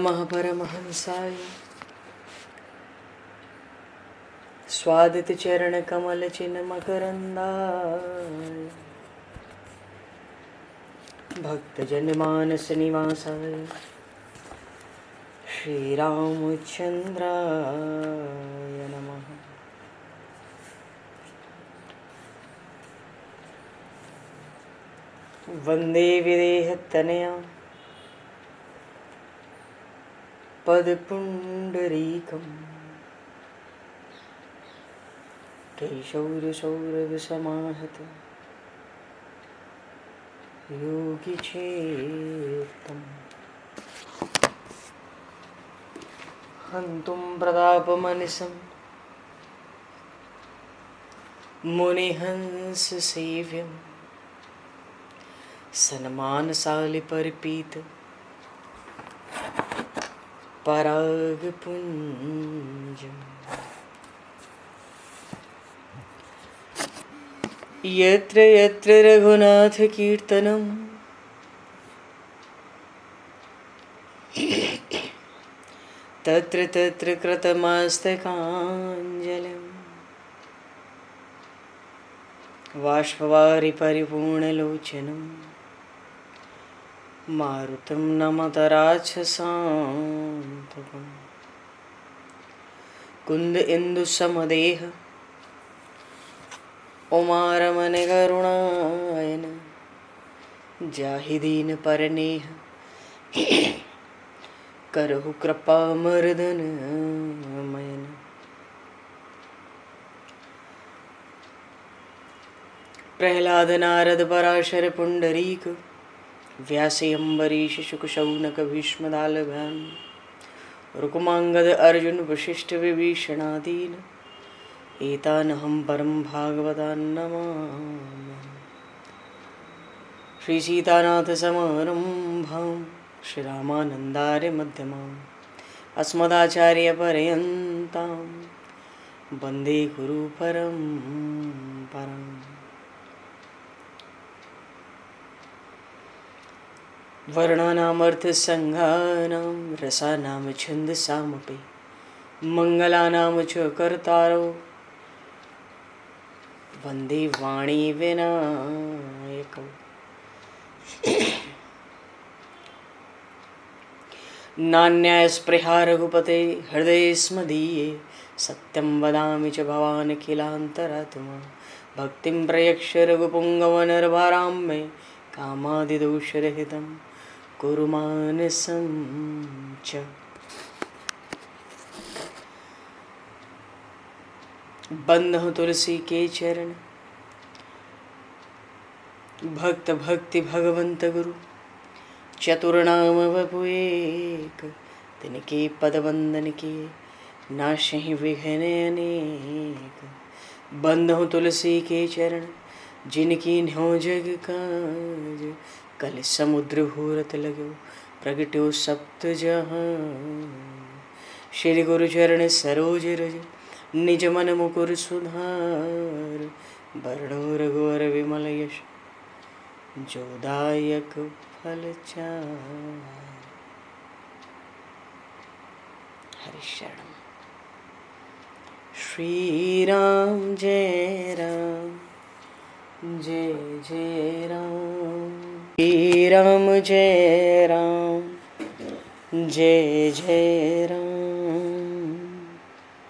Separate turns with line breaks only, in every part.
नमः परमहंसाय स्वादित चरण कमल चिन्ह मकरंदाय भक्तजन मानस निवासाय श्री रामचंद्राय नमः। वंदे विदेहतनया पदपुंडरीकम् केशौरसौरभसमाहत योगिचेत्तम् हन्तुं प्रतापमनिशं मुनिहंससेव्यं सन्मानशालिपरिपीत परागपुञ्जम् यत्र यत्र रघुनाथकीर्तनं तत्र तत्र कृतमस्तकाञ्जलिं बाष्पवारि परिपूर्णलोचनं मारुतं नमत राक्षसान्तकम् कुन्द इंदुसमदेह उमारमण करुणायन जाहि दीन परनेह करहु कृपा मर्दन मयन। प्रहलाद नारद पराशर पुंडरीक व्यासे अम्बरीश शुक शौनक भीष्म दालभ्याम रुक्मांगद अर्जुन वशिष्ठ विभीषणादीन एतानहं परम भागवतान् नमामि। श्री सीतानाथ समारंभां श्री रामानन्दार्य मध्यमाम् अस्मदाचार्य पर्यन्तां वन्दे गुरु परम्पराम्। वर्णानामर्थसङ्घानां रसानां छन्दसामपि मङ्गलानां च कर्तारो वन्दे वाणी विनायकौ। नान्यास्पृहा रघुपते हृदये स्मदीये सत्यं वदामि च भवान् अखिलान्तरात्मा भक्तिं प्रयक्ष रघुपुङ्गवनर्वरां मे कामादिदोषरहितं कुरु मानसं च। बंधु तुलसी के चरण भक्त भक्ति भगवंत गुरु चतुर्नाम वपु एक तिनके पद वंदन के नाशहि विघ्न अनेक। बंधु तुलसी के चरण जिनकी न्यो जग काज कल समुद्र घोरत लगो प्रगट्यो सप्त जहां। श्री गुरु चरण सरोज रज निज मन मुकुर सुधार वर्णो रघुवर विमल यश जोदायक फलचार। हरि शरण। श्री राम जय राम जय जय राम श्री राम जय राम जय जय राम।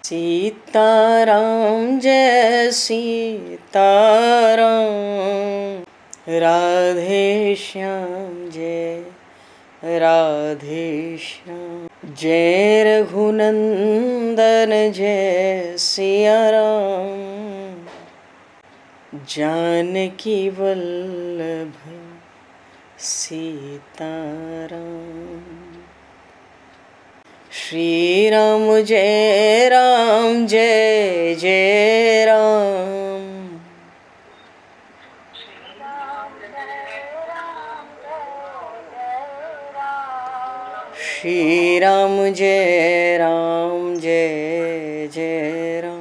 सीताराम जय सीताराम राधे श्याम जय राधे श्याम। जय रघुनंदन जय सिया राम जानकी वल्लभ सीताराम। श्री राम जय जय राम श्री राम जय जय राम।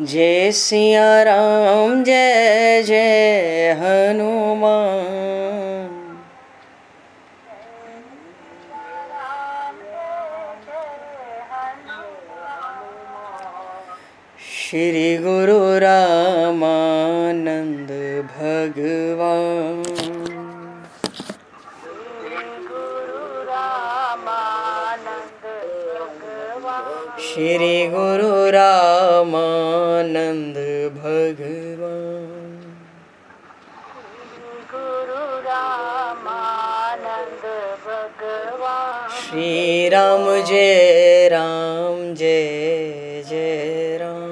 जय सिया राम जय जय हनुमान। श्री गुरु रामानंद भगवान। श्री गुरु रामानंद भगवान। श्री राम जय जय राम।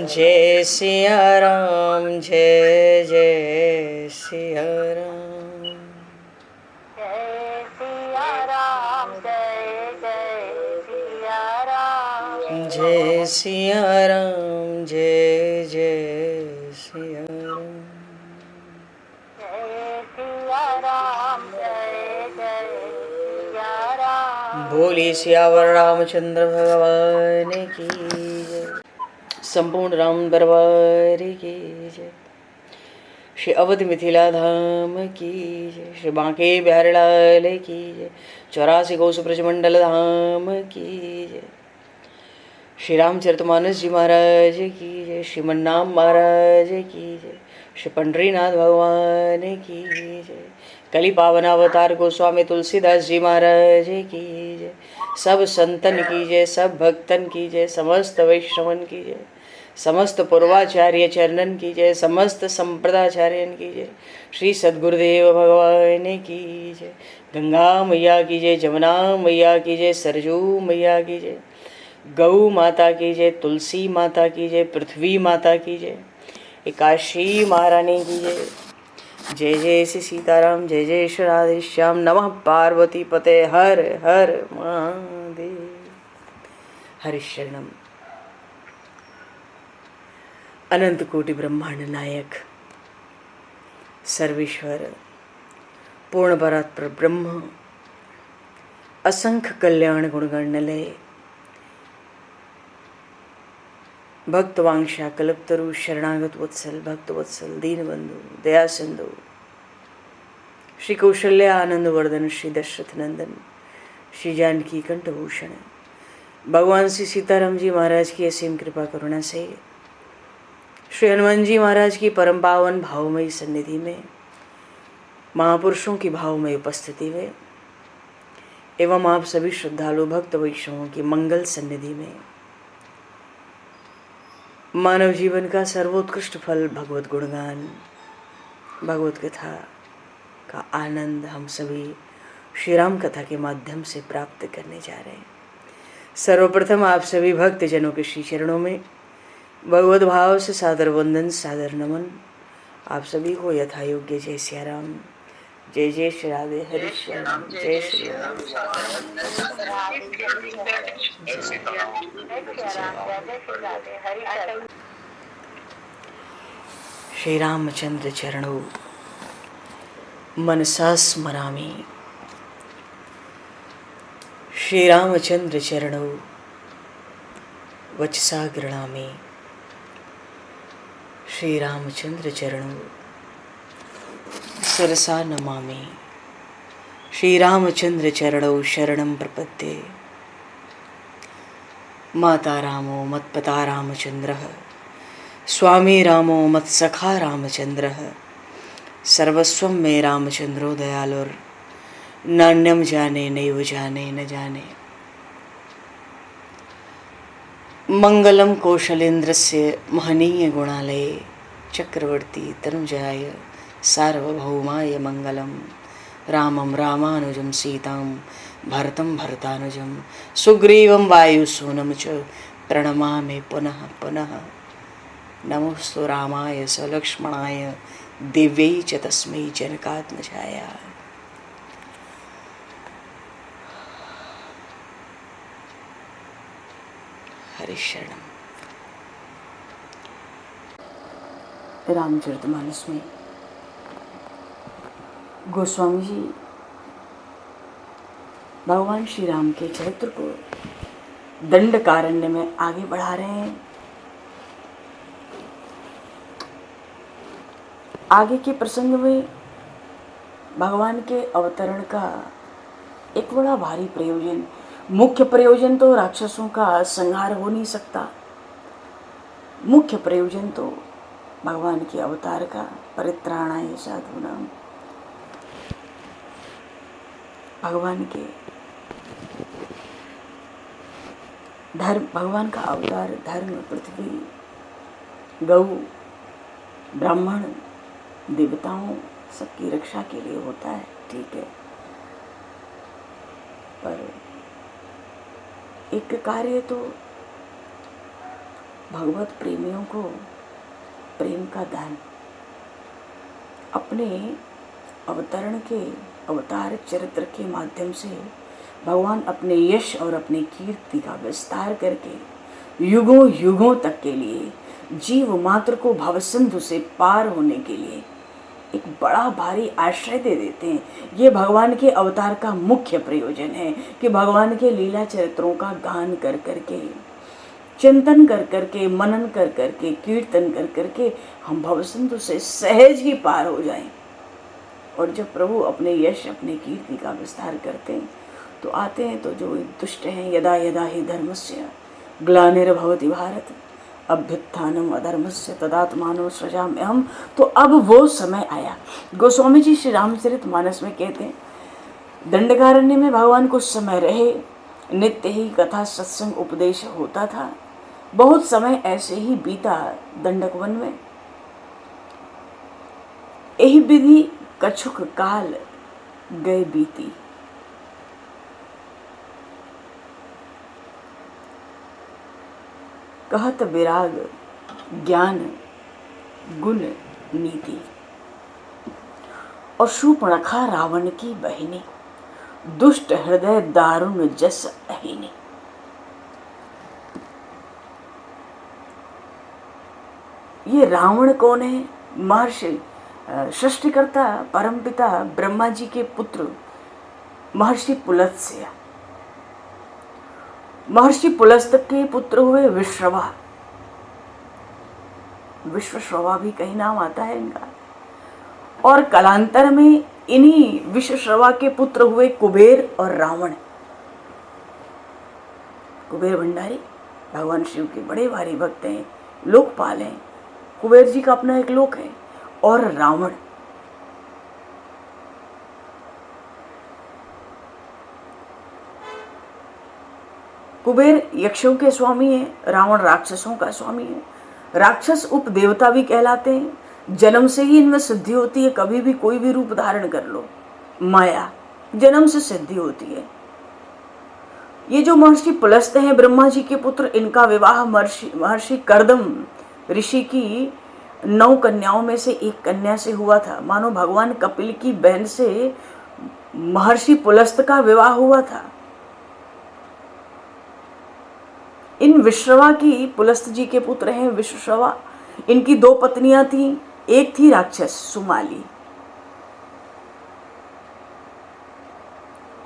जय सिया राम जय जय सिया राम। जय सिया राम जय जय सिया राम। बोली सियावर रामचंद्र भगवान की जय। संपूर्ण राम दरबार की जय। श्री अवध मिथिला धाम की जय। श्री बांके बिहारी लाल की जय। 84 कोस ब्रजमंडल धाम की जय। श्री रामचरितमानस जी महाराज की जय। श्रीमन्नाम महाराज की जय। श्री पंडरीनाथ भगवान की जय। कली पावन अवतार गोस्वामी तुलसीदास जी महाराज की जय। सब संतन की जय, सब भक्तन की जय, समस्त वैष्णवन की जय, समस्त पूर्वाचार्य चरणन की जय, समस्त संप्रदाचार्यन की जय। श्री सद्गुरुदेव भगवान की जय। गंगा मैया की जय, जमुना मैया की जय, सरजू मैया की जय, गौ माता की जय, तुलसी माता की जय, पृथ्वी माता की जय, एकाशी महारानी की जय। जय जय श्री सीताराम, जय जय श्री राधेश्याम। नमः पार्वती पते हर हर महादेव। हरिशरणम। अनंत कोटि ब्रह्मांड नायक सर्वेश्वर पूर्ण परात्पर ब्रह्म असंख्य कल्याण गुणगणलय भक्तवांशा कल्पतरु शरणागत वत्सल भक्तवत्सल दीनबंधु दया सिंधु श्री कौशल्य आनंद वर्धन श्री दशरथ नंदन श्री जानकी कंठभूषण भगवान श्री सीताराम जी महाराज की असीम कृपा करुणा से श्री हनुमान जी महाराज की परम पावन भावमयी सन्निधि में महापुरुषों की भावमयी उपस्थिति में एवं आप सभी श्रद्धालु भक्त वैष्णवों की मंगल सन्निधि में मानव जीवन का सर्वोत्कृष्ट फल भगवत गुणगान भगवत कथा का आनंद हम सभी श्री राम कथा के माध्यम से प्राप्त करने जा रहे हैं। सर्वप्रथम आप सभी भक्त जनों के श्री चरणों में भगवत भाव से सादर वंदन सादर नमन। आप सभी को यथा योग्य जय सिया राम, जय जय श्री राधे हरि श्याम, जय श्री राम। श्री रामचंद्र चरणों मनसा स्मरामि। श्री रामचंद्र चरणों वचसा गृणामि। श्री रामचंद्र चरणों सरसा नमामि। श्री रामचंद्र चरणौ शरणं प्रपद्ये। माता रामो मत्पिता रामचंद्रः, स्वामी रामो मत्सखा रामचंद्रः, सर्वस्वं मे रामचंद्रो दयालुर्, नान्यं जाने नैव जाने न जाने। मंगलम कौशलेन्द्रस्य महनीय गुणालये चक्रवर्ती तनुजाय सार्वभौमाय मंगलम। रामं रामानुजं सीतां भरतं भरतानुजं सुग्रीवं वायुसूनं च प्रणमामि पुनः पुनः। नमोस्तु रामाय सलक्ष्मणाय दिव्यै च तस्मै जनकात्मजाय। हरिशरणम। रामचरितमानस में गोस्वामी जी भगवान श्री राम के चरित्र को दंडकारण्य में आगे बढ़ा रहे हैं। आगे के प्रसंग में भगवान के अवतरण का एक बड़ा भारी प्रयोजन, मुख्य प्रयोजन तो राक्षसों का संहार हो नहीं सकता, मुख्य प्रयोजन तो भगवान के अवतार का परित्राणाय साधूनाम, भगवान के धर्म, भगवान का अवतार धर्म, पृथ्वी, गौ, ब्राह्मण, देवताओं सबकी रक्षा के लिए होता है, ठीक है। पर एक कार्य तो भगवत प्रेमियों को प्रेम का दान अपने अवतरण के अवतार चरित्र के माध्यम से भगवान अपने यश और अपने कीर्ति का विस्तार करके युगों युगों तक के लिए जीव मात्र को भवसिंधु से पार होने के लिए एक बड़ा भारी आश्रय दे देते हैं। ये भगवान के अवतार का मुख्य प्रयोजन है कि भगवान के लीला चरित्रों का गान कर करके, चिंतन कर करके, मनन कर करके, कीर्तन कर करके हम भवसिंधु से सहज ही पार हो जाएं। और जब प्रभु अपने यश अपने कीर्ति का विस्तार करते हैं तो आते हैं, तो जो दुष्ट हैं, यदा यदा ही धर्मस्य ग्लानिर्भवति भारत अभ्युत्थानम अधर्मस्य तदात्मानो सृजाम्यहम्। तो अब वो समय आया। गोस्वामी जी श्री रामचरितमानस में कहते हैं, दंडकारण्य में भगवान कुछ समय रहे, नित्य ही कथा सत्संग उपदेश होता था। बहुत समय ऐसे ही बीता दंडक वन में। यही विधि कछुक काल गए बीती। कहत विराग ज्ञान गुण नीति। और शूर्पणखा रावण की बहिनी, दुष्ट हृदय दारुण जस अहिनी। ये रावण कौन है? महर्षि सृष्टिकर्ता परमपिता ब्रह्मा जी के पुत्र महर्षि पुलत्स्य। महर्षि पुलस्त के पुत्र हुए विश्रवा। विश्वश्रवा भी कहीं नाम आता है इनका। और कालांतर में इन्हीं विश्वश्रवा के पुत्र हुए कुबेर और रावण। कुबेर भंडारी भगवान शिव के बड़े भारी भक्त हैं, लोकपाल हैं। कुबेर जी का अपना एक लोक है। और रावण, कुबेर यक्षों के स्वामी है, रावण राक्षसों का स्वामी है। राक्षस उपदेवता भी कहलाते हैं। जन्म से ही इनमें सिद्धि होती है, कभी भी कोई भी रूप धारण कर लो, माया जन्म से सिद्धि होती है। ये जो महर्षि पुलस्त हैं ब्रह्मा जी के पुत्र, इनका विवाह महर्षि कर्दम ऋषि की 9 कन्याओं में से एक कन्या से हुआ था। मानो भगवान कपिल की बहन से महर्षि पुलस्त का विवाह हुआ था। इन विश्रवा की, पुलस्त जी के पुत्र हैं विश्रवा, इनकी 2 पत्नियां थीं। एक थी राक्षस सुमाली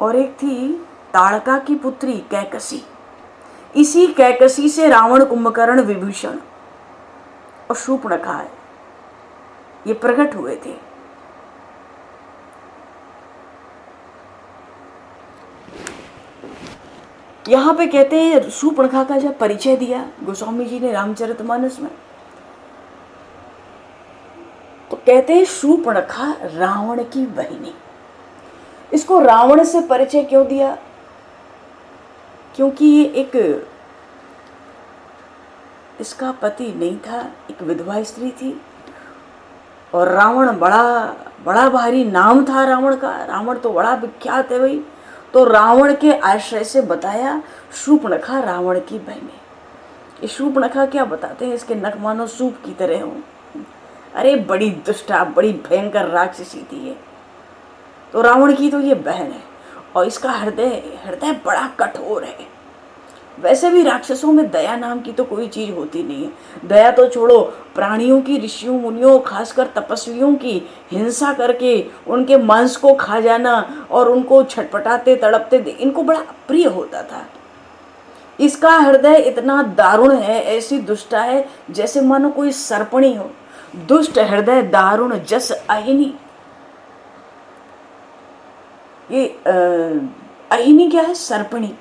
और एक थी ताड़का की पुत्री कैकसी। इसी कैकसी से रावण, कुंभकर्ण, विभीषण और शूर्पणखा ये प्रकट हुए थे। यहां पे कहते हैं शूर्पणखा का जब परिचय दिया गोस्वामी जी ने रामचरितमानस में, तो कहते हैं शूर्पणखा रावण की बहिनी। इसको रावण से परिचय क्यों दिया? क्योंकि ये एक, इसका पति नहीं था, एक विधवा स्त्री थी। और रावण बड़ा भारी नाम था रावण का। रावण तो बड़ा विख्यात है भाई। तो रावण के आश्रय से बताया शूर्पणखा रावण की बहन है। ये शूर्पणखा क्या बताते हैं, इसके नख मानो सूप की तरह हो। अरे बड़ी दुष्टा, बड़ी भयंकर राक्षसी थी ये। तो रावण की तो ये बहन है। और इसका हृदय बड़ा कठोर है। वैसे भी राक्षसों में दया नाम की तो कोई चीज होती नहीं है। दया तो छोड़ो, प्राणियों की, ऋषियों मुनियों, खासकर तपस्वियों की हिंसा करके उनके मांस को खा जाना और उनको छटपटाते तड़पते इनको बड़ा प्रिय होता था। इसका हृदय इतना दारुण है, ऐसी दुष्टा है जैसे मानो कोई सर्पणी हो। दुष्ट हृदय दारुण जस अहिनी। ये अहिनी क्या है? सर्पणी।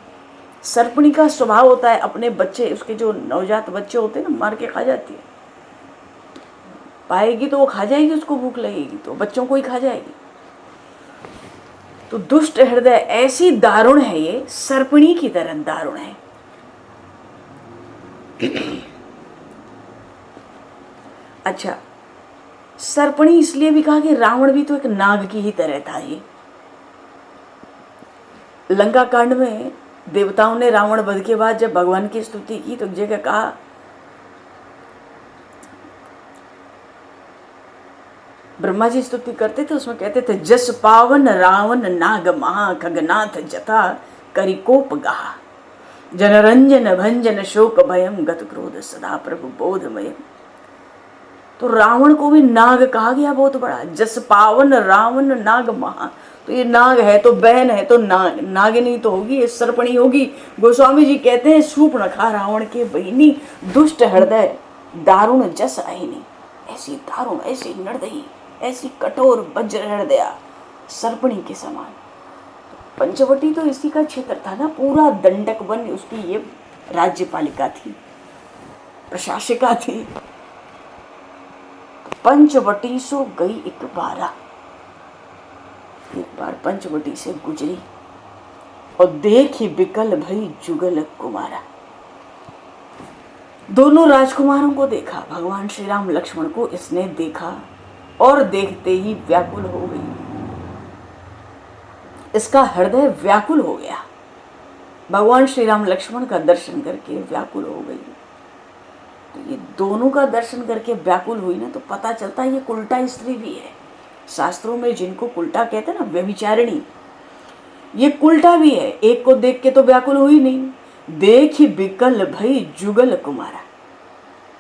सर्पणी का स्वभाव होता है अपने बच्चे, उसके जो नवजात बच्चे होते हैं ना, मार के खा जाती है। पाएगी तो वो खा जाएगी, उसको भूख लगेगी तो बच्चों को ही खा जाएगी। तो दुष्ट हृदय ऐसी दारुण है, ये सर्पणी की तरह दारुण है। अच्छा, सर्पणी इसलिए भी कहा कि रावण भी तो एक नाग की ही तरह था। ये लंका कांड में देवताओं ने रावण वध के बाद जब भगवान की स्तुति की तो एक जगह कहा, ब्रह्मा जी स्तुति करते थे, उसमें कहते थे जस पावन रावण नाग महा खगनाथ जथा करिकोप गहा जनरंजन भंजन शोक भयम गत क्रोध सदा प्रभु बोधमय। तो रावण को भी नाग कहा गया, बहुत बड़ा। जस पावन रावण नाग महा, तो ये नाग है तो बहन है तो नागिनी तो होगी, ये सर्पणी होगी। गोस्वामी जी कहते हैं शूर्पणखा रावण के बहिनी, दुष्ट हृदय दारुण जस अहिनी। ऐसी दारुण, ऐसी निर्दयी, ऐसी कठोर वज्र हृदया सर्पणी के समान। पंचवटी तो इसी का क्षेत्र था ना, पूरा दंडक वन उसकी ये राज्यपालिका थी, प्रशासिका थी। पंचवटी सो गई एक बार पंचवटी से गुजरी और देखी बिकल भई जुगल कुमारा। दोनों राजकुमारों को देखा, भगवान श्री राम लक्ष्मण को इसने देखा और देखते ही व्याकुल हो गई। इसका हृदय व्याकुल हो गया, भगवान श्री राम लक्ष्मण का दर्शन करके व्याकुल हो गई। तो ये दोनों का दर्शन करके व्याकुल हुई ना, तो पता चलता है ये कुलटा स्त्री भी है। शास्त्रों में जिनको कुलटा कहते हैं ना, व्यभिचारिणी, ये कुलटा भी है। एक को देख के तो व्याकुल हुई नहीं, देख ही बिकल भई जुगल कुमारा,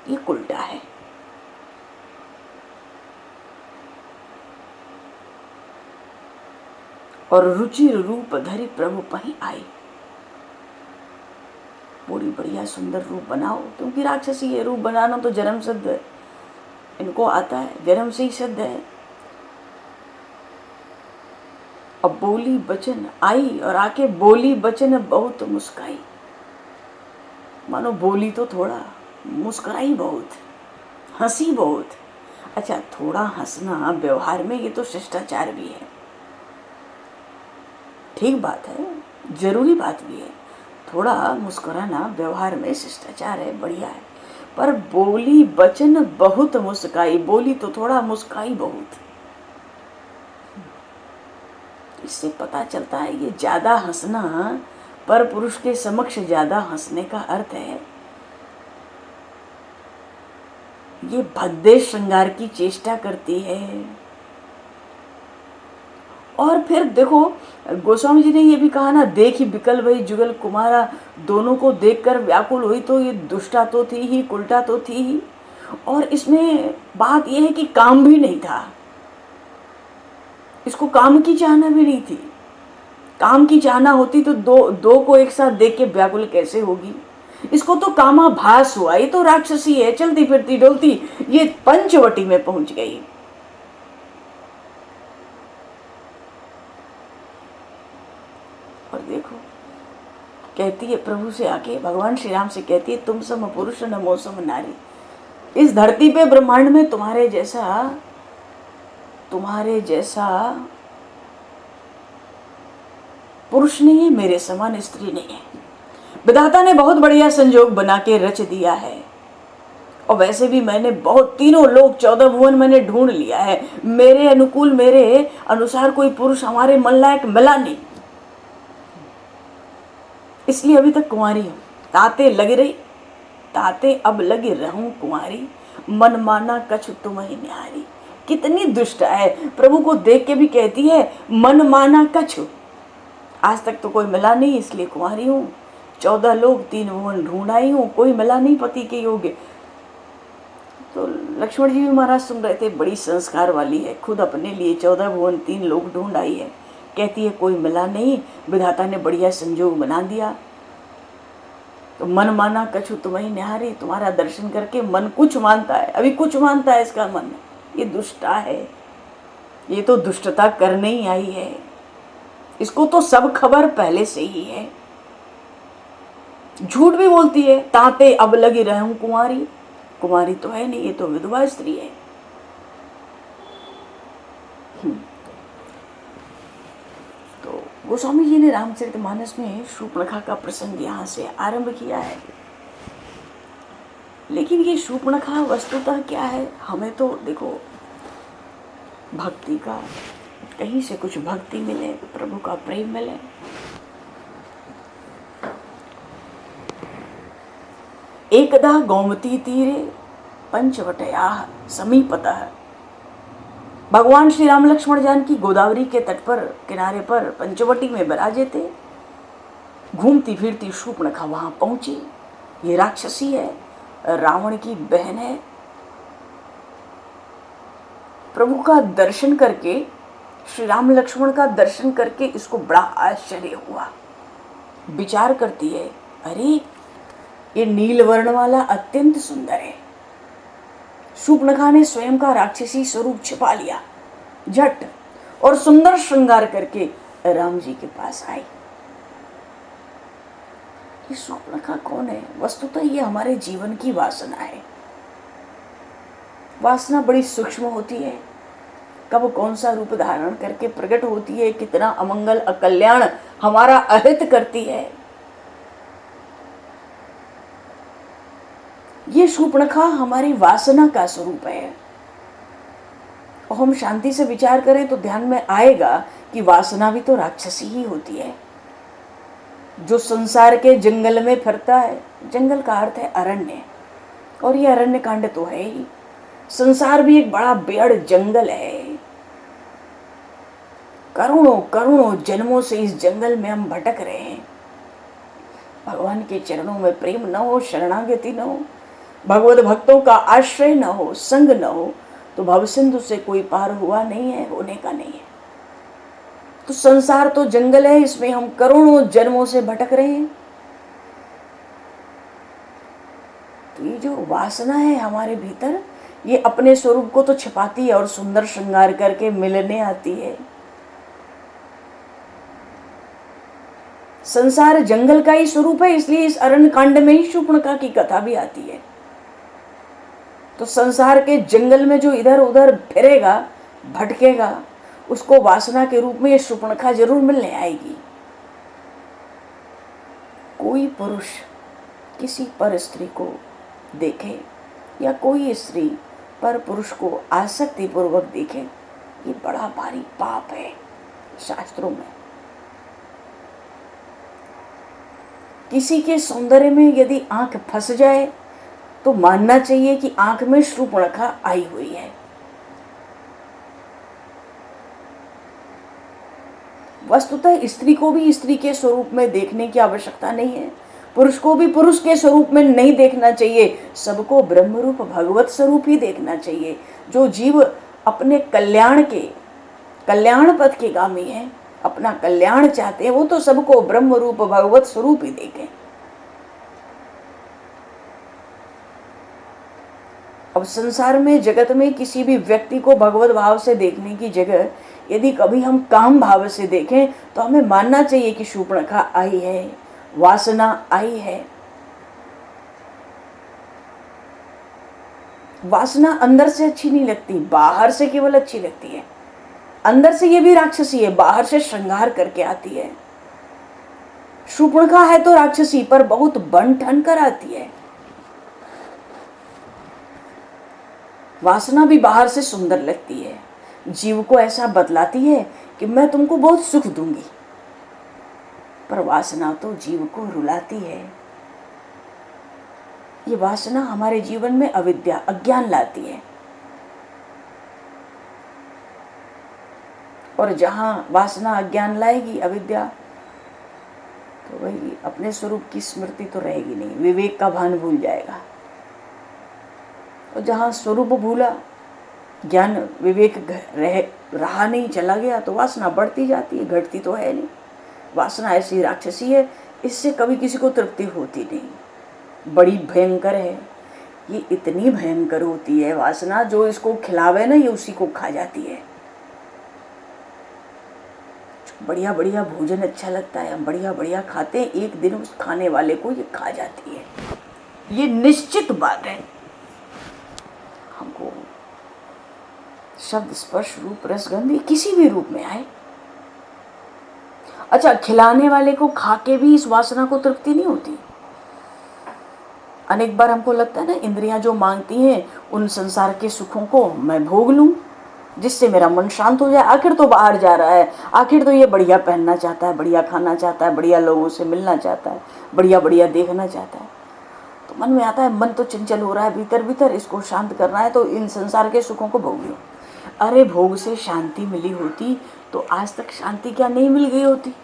ये कुलटा है। और रुचिर रूप धरि प्रभु पही आई। बड़ी बढ़िया सुंदर रूप बनाओ, क्योंकि राक्षसी है, रूप बनाना तो जन्म सिद्ध है, इनको आता है, जन्म से ही सिद्ध है। अब बोली बचन आई, और आके बोली बचन बहुत मुस्काई। मानो बोली तो थोड़ा, मुस्कुराई बहुत, हंसी बहुत। अच्छा, थोड़ा हंसना व्यवहार में ये तो शिष्टाचार भी है, ठीक बात है, जरूरी बात भी है। थोड़ा मुस्कुराना व्यवहार में शिष्टाचार है, बढ़िया है। पर बोली बचन बहुत मुस्काई, बोली तो थोड़ा, मुस्काई बहुत। इससे पता चलता है ये ज्यादा हंसना, पर पुरुष के समक्ष ज्यादा हंसने का अर्थ है ये भद्दे श्रृंगार की चेष्टा करती है। और फिर देखो, गोस्वामी जी ने ये भी कहा ना, देखी बिकल भई जुगल कुमारा, दोनों को देखकर व्याकुल हुई। तो ये दुष्टा तो थी ही, कुलटा तो थी ही, और इसमें बात यह है कि काम भी नहीं था, इसको काम की चाहना भी नहीं थी। काम की चाहना होती तो दो को एक साथ देख के व्याकुल कैसे होगी। इसको तो कामाभास हुआ, ये तो राक्षसी है, चलती फिरती डोलती ये पंचवटी में पहुंच गई। और देखो, कहती है प्रभु से आके, भगवान श्री राम से कहती है, तुम सम पुरुष न मौसम नारी। इस धरती पे ब्रह्मांड में तुम्हारे जैसा पुरुष नहीं है, मेरे समान स्त्री नहीं है। विधाता ने बहुत बढ़िया संजोग बना के रच दिया है, और वैसे भी मैंने बहुत, तीनों लोग 14 भुवन मैंने ढूंढ लिया है, मेरे अनुकूल, मेरे अनुसार कोई पुरुष हमारे मन लायक मिला नहीं, इसलिए अभी तक कुंवारी हूं। ताते लग रही, ताते अब लगी रहूं कुंवारी, मन माना कछु तुम ही न्यारी। कितनी दुष्ट है, प्रभु को देख के भी कहती है मन माना कछु, आज तक तो कोई मिला नहीं इसलिए कुंवारी हूं। 14 लोग 3 भुवन ढूंढ आई हूँ, कोई मिला नहीं पति के योग्य। तो लक्ष्मण जी भी महाराज सुन रहे थे, बड़ी संस्कार वाली है, खुद अपने लिए 14 भुवन 3 लोग ढूंढ आई है, कहती है कोई मिला नहीं, विधाता ने बढ़िया संजोग बना दिया। तो मन माना कछु तुम्हें निहारी, तुम्हारा दर्शन करके मन कुछ मानता है, अभी कुछ मानता है इसका मन, ये दुष्टा है, ये तो दुष्टता करने ही आई है, इसको तो सब खबर पहले से ही है। झूठ भी बोलती है, ताते अब लगी रहूं कुंवारी, कुमारी तो है नहीं, ये तो विधवा स्त्री है। तो गोस्वामी जी ने रामचरितमानस में शूर्पणखा का प्रसंग यहाँ से आरंभ किया है। लेकिन ये शूर्पणखा वस्तुतः क्या है, हमें तो देखो भक्ति का, कहीं से कुछ भक्ति मिले, प्रभु का प्रेम मिले। एकदा गोमती तीरे पंचवटयाः समीपतः, भगवान श्री राम लक्ष्मण जानकी गोदावरी के तट पर, किनारे पर पंचवटी में विराजे थे। घूमती फिरती शूर्पणखा वहां पहुंची। ये राक्षसी है, रावण की बहन है। प्रभु का दर्शन करके, श्री राम लक्ष्मण का दर्शन करके इसको बड़ा आश्चर्य हुआ। विचार करती है, अरे ये नील वर्ण वाला अत्यंत सुंदर है। शूर्पणखा ने स्वयं का राक्षसी स्वरूप छिपा लिया झट, और सुंदर श्रृंगार करके राम जी के पास आई। ये शूर्पणखा कौन है? वस्तुतः ये हमारे जीवन की वासना है। वासना बड़ी सूक्ष्म होती है, कब कौन सा रूप धारण करके प्रकट होती है, कितना अमंगल अकल्याण हमारा अहित करती है। ये शूर्पणखा हमारी वासना का स्वरूप है। और हम शांति से विचार करें तो ध्यान में आएगा कि वासना भी तो राक्षसी ही होती है। जो संसार के जंगल में फिरता है, जंगल का अर्थ है अरण्य, और ये अरण्य कांड तो है ही। संसार भी एक बड़ा बेहद जंगल है। करोड़ों करोड़ों जन्मों से इस जंगल में हम भटक रहे हैं। भगवान के चरणों में प्रेम न हो, शरणागति न हो, भगवत भक्तों का आश्रय न हो, संग न हो, तो भवसिंधु से कोई पार हुआ नहीं है, होने का नहीं है। तो संसार तो जंगल है, इसमें हम करोड़ों जन्मों से भटक रहे हैं। तो ये जो वासना है हमारे भीतर, ये अपने स्वरूप को तो छिपाती है और सुंदर श्रृंगार करके मिलने आती है। संसार जंगल का ही स्वरूप है, इसलिए इस अरण्य कांड में ही शूर्पणखा की कथा भी आती है। तो संसार के जंगल में जो इधर उधर फिरेगा, भटकेगा, उसको वासना के रूप में ये शूर्पणखा जरूर मिलने आएगी। कोई पुरुष किसी पर स्त्री को देखे, या कोई स्त्री पर पुरुष को आसक्ति पूर्वक देखे, ये बड़ा भारी पाप है शास्त्रों में। किसी के सौंदर्य में यदि आंख फंस जाए तो मानना चाहिए कि आंख में शूर्पणखा आई हुई है। वस्तुतः स्त्री को भी स्त्री के स्वरूप में देखने की आवश्यकता नहीं है, पुरुष को भी पुरुष के स्वरूप में नहीं देखना चाहिए। सबको ब्रह्मरूप भगवत स्वरूप ही देखना चाहिए। जो जीव अपने कल्याण के, कल्याण पथ के गामी है, अपना कल्याण चाहते हैं, वो तो सबको ब्रह्म रूप भगवत स्वरूप ही देखें। अब संसार में, जगत में किसी भी व्यक्ति को भगवत भाव से देखने की जगह यदि कभी हम काम भाव से देखें तो हमें मानना चाहिए कि शूर्पणखा आई है, वासना आई है। वासना अंदर से अच्छी नहीं लगती, बाहर से केवल अच्छी लगती है। अंदर से ये भी राक्षसी है, बाहर से श्रृंगार करके आती है। शूर्पणखा है तो राक्षसी, पर बहुत बन ठन कर आती है। वासना भी बाहर से सुंदर लगती है, जीव को ऐसा बतलाती है कि मैं तुमको बहुत सुख दूंगी, पर वासना तो जीव को रुलाती है। ये वासना हमारे जीवन में अविद्या, अज्ञान लाती है। और जहां वासना अज्ञान लाएगी, अविद्या, तो भाई अपने स्वरूप की स्मृति तो रहेगी नहीं, विवेक का भान भूल जाएगा। और जहाँ स्वरूप भूला, ज्ञान विवेक रहा नहीं, चला गया, तो वासना बढ़ती जाती है, घटती तो है नहीं। वासना ऐसी राक्षसी है, इससे कभी किसी को तृप्ति होती नहीं, बड़ी भयंकर है। ये इतनी भयंकर होती है वासना, जो इसको खिलावे ना ये उसी को खा जाती है। बढ़िया बढ़िया भोजन अच्छा लगता है, हम बढ़िया बढ़िया खाते हैं, एक दिन उस खाने वाले को ये खा जाती है। ये निश्चित बात है। हमको शब्द स्पर्श रूप रसगंध किसी भी रूप में आए, अच्छा खिलाने वाले को खा के भी इस वासना को तृप्ति नहीं होती। अनेक बार हमको लगता है ना, इंद्रियां जो मांगती हैं उन संसार के सुखों को मैं भोग लूं, जिससे मेरा मन शांत हो जाए। आखिर तो बाहर जा रहा है, आखिर तो ये बढ़िया पहनना चाहता है, बढ़िया खाना चाहता है, बढ़िया लोगों से मिलना चाहता है, बढ़िया बढ़िया देखना चाहता है। तो मन में आता है, मन तो चंचल हो रहा है भीतर भीतर, इसको शांत करना है, तो इन संसार के सुखों को भोग लो। अरे भोग से शांति मिली होती तो आज तक शांति क्या नहीं मिल गई होती?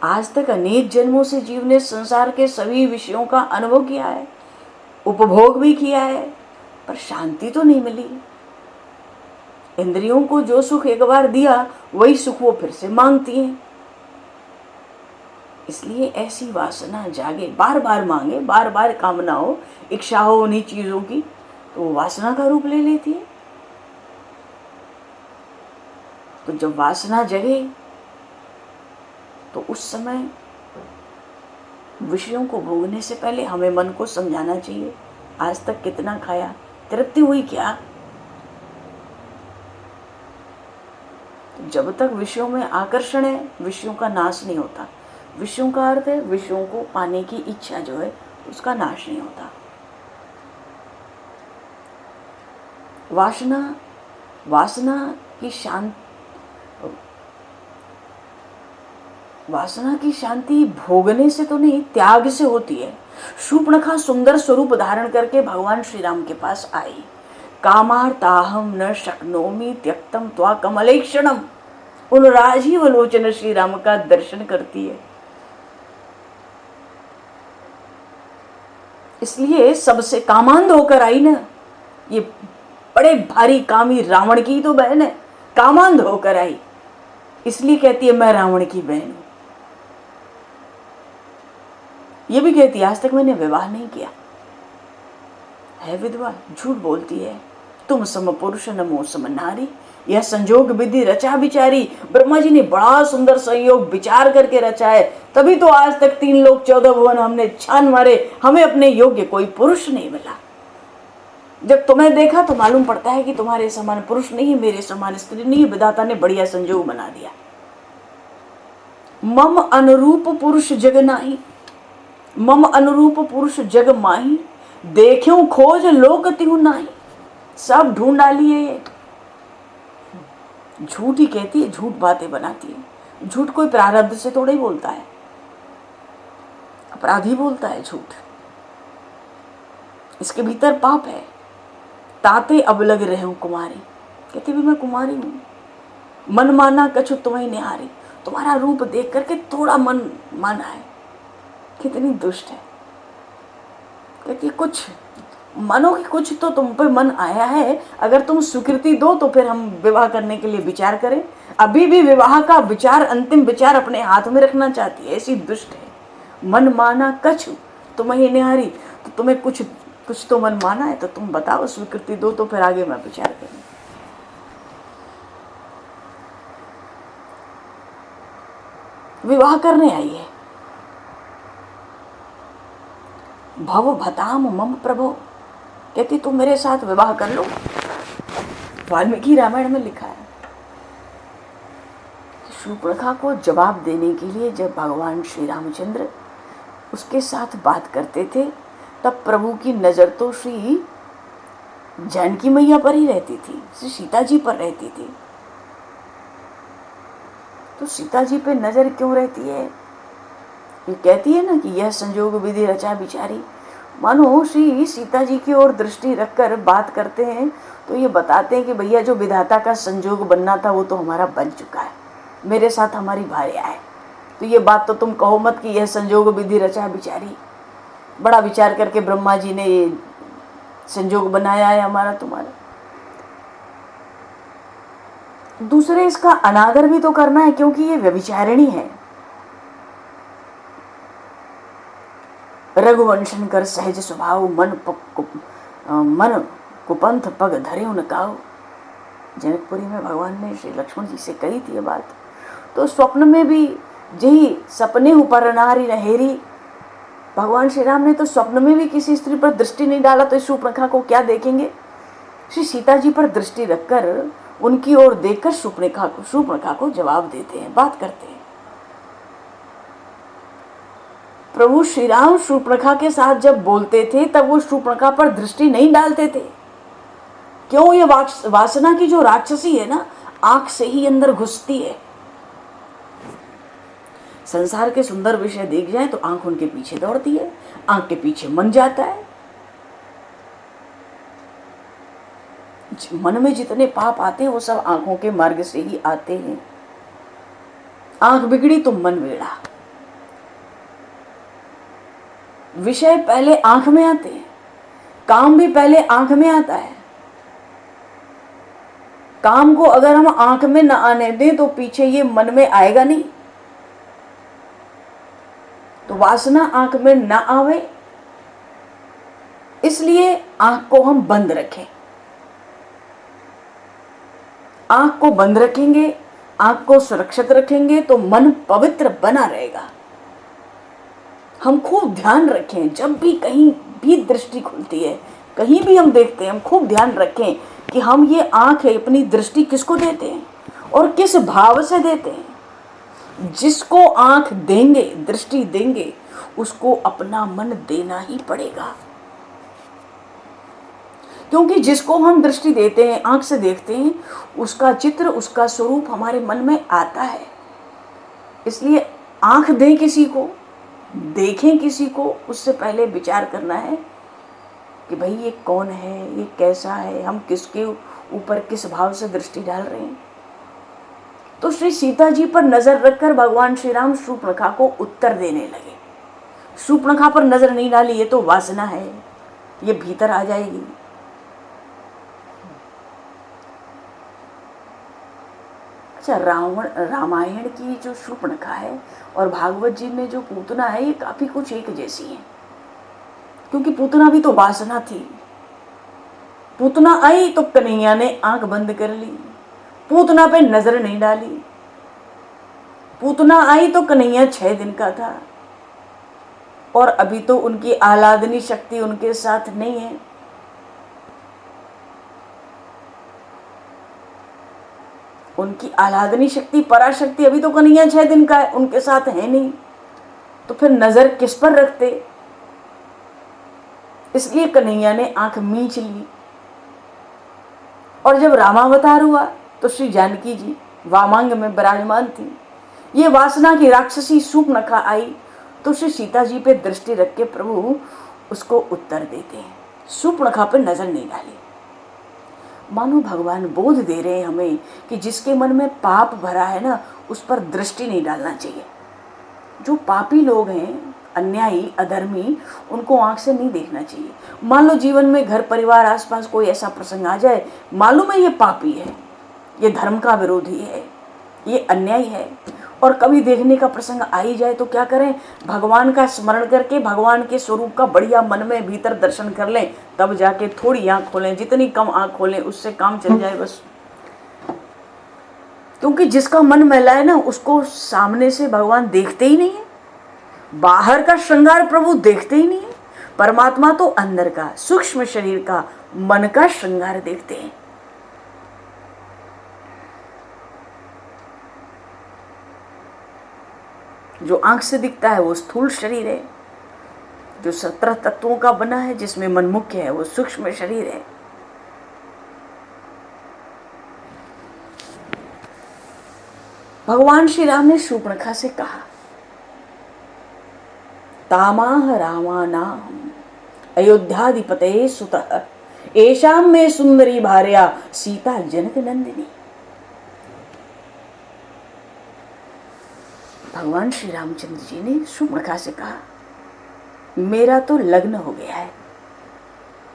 आज तक अनेक जन्मों से जीव ने संसार के सभी विषयों का अनुभव किया है, उपभोग भी किया है, पर शांति तो नहीं मिली। इंद्रियों को जो सुख एक बार दिया वही सुख वो फिर से मांगती हैं। इसलिए ऐसी वासना जागे, बार बार मांगे, बार बार कामना हो, इच्छा हो उन्हीं चीजों की, तो वो वासना का रूप ले लेती है। तो जब वासना जगे तो उस समय विषयों को भोगने से पहले हमें मन को समझाना चाहिए, आज तक कितना खाया, तृप्ति हुई क्या? तो जब तक विषयों में आकर्षण है, विषयों का नाश नहीं होता। विषयों का अर्थ है विषयों को पाने की इच्छा जो है उसका नाश नहीं होता। वासना की शांति भोगने से तो नहीं, त्याग से होती है। शूर्पणखा सुंदर स्वरूप धारण करके भगवान श्री राम के पास आई। कामार्ताहम न शक्नोमि त्यक्तम त्वा कमलेक्षणम, उन राजीव लोचन श्री राम का दर्शन करती है। इसलिए सबसे कामांध होकर आई ना, ये बड़े भारी कामी रावण की तो बहन है, कामांध होकर आई, इसलिए कहती है मैं रावण की बहन हूं। ये भी कहती है आज तक मैंने विवाह नहीं किया, है विधवा, झूठ बोलती है। तुम सम पुरुष नमो सम नारी, यह संजोग विधि रचा बिचारी। ब्रह्मा जी ने बड़ा सुंदर संयोग विचार करके रचा है, तभी तो आज तक 3 लोक 14 भुवन हमने छान मारे, हमें अपने योग्य कोई पुरुष नहीं मिला। जब तुम्हें देखा तो मालूम पड़ता है कि तुम्हारे समान पुरुष नहीं, मेरे समान स्त्री नहीं, विधाता ने बढ़िया संजोग बना दिया। मम अनुरूप पुरुष जग नाही, मम अनुरूप पुरुष जग माही, देख्यूं खोज लोक तिहु नाही। सब ढूंढ डाली है ये, झूठ ही कहती है, झूठ बातें बनाती है। झूठ कोई प्रारब्ध से थोड़ा ही बोलता है, अपराधी बोलता है झूठ, इसके भीतर पाप है। ताते अब लग रहे हूं कुमारी, कहती भी मैं कुमारी हूं। मन माना कछु तुम्हें निहारी, तुम्हारा रूप देख करके थोड़ा मन माना है, कितनी दुष्ट है। कहती कुछ मानो कि कुछ तो तुम पे मन आया है, अगर तुम स्वीकृति दो तो फिर हम विवाह करने के लिए विचार करें। अभी भी विवाह का विचार, अंतिम विचार अपने हाथ में रखना चाहती है, ऐसी दुष्ट है। मन माना कछु तुम्हें निहारी, तो तुम्हें कुछ तो मन माना है, तो तुम बताओ, स्वीकृति दो तो फिर आगे मैं विचार करूं। विवाह करने आई है। भव भताम मम प्रभो, कहती तुम मेरे साथ विवाह कर लो। वाल्मीकि रामायण में लिखा है, शूर्पणखा को जवाब देने के लिए जब भगवान श्री रामचंद्र उसके साथ बात करते थे, तब प्रभु की नजर तो श्री जानकी मैया पर ही रहती थी, श्री सीता जी पर रहती थी। तो सीता जी पे नजर क्यों रहती है? ये कहती है ना कि यह संजोग विधि रचा बिचारी। मानो श्री सीता जी की ओर दृष्टि रखकर बात करते हैं, तो ये बताते हैं कि भैया जो विधाता का संजोग बनना था वो तो हमारा बन चुका है, मेरे साथ हमारी भार्या है, तो ये बात तो तुम कहो मत कि यह संजोग विधि रचा बिचारी। बड़ा विचार करके ब्रह्मा जी ने ये संजोग बनाया है हमारा तुम्हारा। दूसरे इसका अनादर भी तो करना है, क्योंकि ये व्यभिचारिणी है। रघुवंशन कर सहज स्वभाव, मन कुपंथ पग धरे उन काऊ। जनकपुरी में भगवान ने श्री लक्ष्मण जी से कही थी ये बात। तो स्वप्न में भी जही सपने ऊपर नारी नहेरी, भगवान श्री राम ने तो स्वप्न में भी किसी स्त्री पर दृष्टि नहीं डाला, तो इस शूर्पणखा को क्या देखेंगे। श्री सीता जी पर दृष्टि रखकर उनकी ओर देखकर शूर्पणखा को जवाब देते हैं, बात करते हैं। प्रभु श्री राम शूर्पणखा के साथ जब बोलते थे तब वो शूर्पणखा पर दृष्टि नहीं डालते थे। क्यों? ये वासना की जो राक्षसी है ना, आंख से ही अंदर घुसती है। संसार के सुंदर विषय देख जाए तो आंख उनके पीछे दौड़ती है, आंख के पीछे मन जाता है। मन में जितने पाप आते हैं वो सब आंखों के मार्ग से ही आते हैं। आंख बिगड़ी तो मन बिगड़ा। विषय पहले आंख में आते हैं, काम भी पहले आंख में आता है। काम को अगर हम आंख में न आने दें तो पीछे ये मन में आएगा नहीं। तो वासना आंख में न आवे, इसलिए आंख को हम बंद रखें। आंख को बंद रखेंगे, आंख को सुरक्षित रखेंगे तो मन पवित्र बना रहेगा। हम खूब ध्यान रखें, जब भी कहीं भी दृष्टि खुलती है, कहीं भी हम देखते हैं, हम खूब ध्यान रखें कि हम ये आंख है अपनी दृष्टि किसको देते हैं और किस भाव से देते हैं। जिसको आंख देंगे, दृष्टि देंगे, उसको अपना मन देना ही पड़ेगा। क्योंकि जिसको हम दृष्टि देते हैं, आंख से देखते हैं, उसका चित्र, उसका स्वरूप हमारे मन में आता है। इसलिए आंख दें किसी को, देखें किसी को, उससे पहले विचार करना है कि भाई ये कौन है, ये कैसा है, हम किसके ऊपर किस भाव से दृष्टि डाल रहे हैं। तो श्री सीता जी पर नजर रखकर भगवान श्री राम शूर्पणखा को उत्तर देने लगे। शूर्पणखा पर नजर नहीं डाली, ये तो वासना है, ये भीतर आ जाएगी। अच्छा, रामायण की जो शूर्पणखा है और भागवत जी में जो पूतना है, ये काफी कुछ एक जैसी है। क्योंकि पूतना भी तो वासना थी। पूतना आई तो कन्हैया ने आंख बंद कर ली, पूतना पे नजर नहीं डाली। पूतना आई तो कन्हैया 6 दिन का था और अभी तो उनकी आह्लादनी शक्ति उनके साथ नहीं है। उनकी आह्लादनी शक्ति, पराशक्ति अभी तो कन्हैया 6 दिन का है, उनके साथ है नहीं। तो फिर नजर किस पर रखते? इसलिए कन्हैया ने आंख मींच ली। और जब रामावतार हुआ तो श्री जानकी जी वामांग में विराजमान थी। ये वासना की राक्षसी शूर्पणखा आई तो श्री सीता जी पे दृष्टि रख के प्रभु उसको उत्तर देते हैं। शूर्पणखा पर नजर नहीं डाली। मानो भगवान बोध दे रहे हैं हमें कि जिसके मन में पाप भरा है ना, उस पर दृष्टि नहीं डालना चाहिए। जो पापी लोग हैं, अन्यायी, अधर्मी, उनको आंख से नहीं देखना चाहिए। मान लो जीवन में घर परिवार आसपास कोई ऐसा प्रसंग आ जाए, मालूम है ये पापी है, ये धर्म का विरोधी है, ये अन्यायी है, और कभी देखने का प्रसंग आ ही जाए तो क्या करें? भगवान का स्मरण करके भगवान के स्वरूप का बढ़िया मन में भीतर दर्शन कर लें, तब जाके थोड़ी आंख खोलें। जितनी कम आंख खोलें उससे काम चल जाए बस। क्योंकि जिसका मन मैला है ना, उसको सामने से भगवान देखते ही नहीं है। बाहर का श्रृंगार प्रभु देखते ही नहीं है। परमात्मा तो अंदर का, सूक्ष्म शरीर का, मन का श्रृंगार देखते हैं। जो आंख से दिखता है वो स्थूल शरीर है, जो 17 तत्वों का बना है जिसमें मन मुख्य है वो सूक्ष्म शरीर है। भगवान श्री राम ने शूर्पणखा से कहा, तामाह रामानाम अयोध्याधिपते सुतः एषाम में सुंदरी भार्या सीता जनक नंदिनी। भगवान श्री रामचंद्र जी ने शूर्पणखा से कहा, मेरा तो लग्न हो गया है,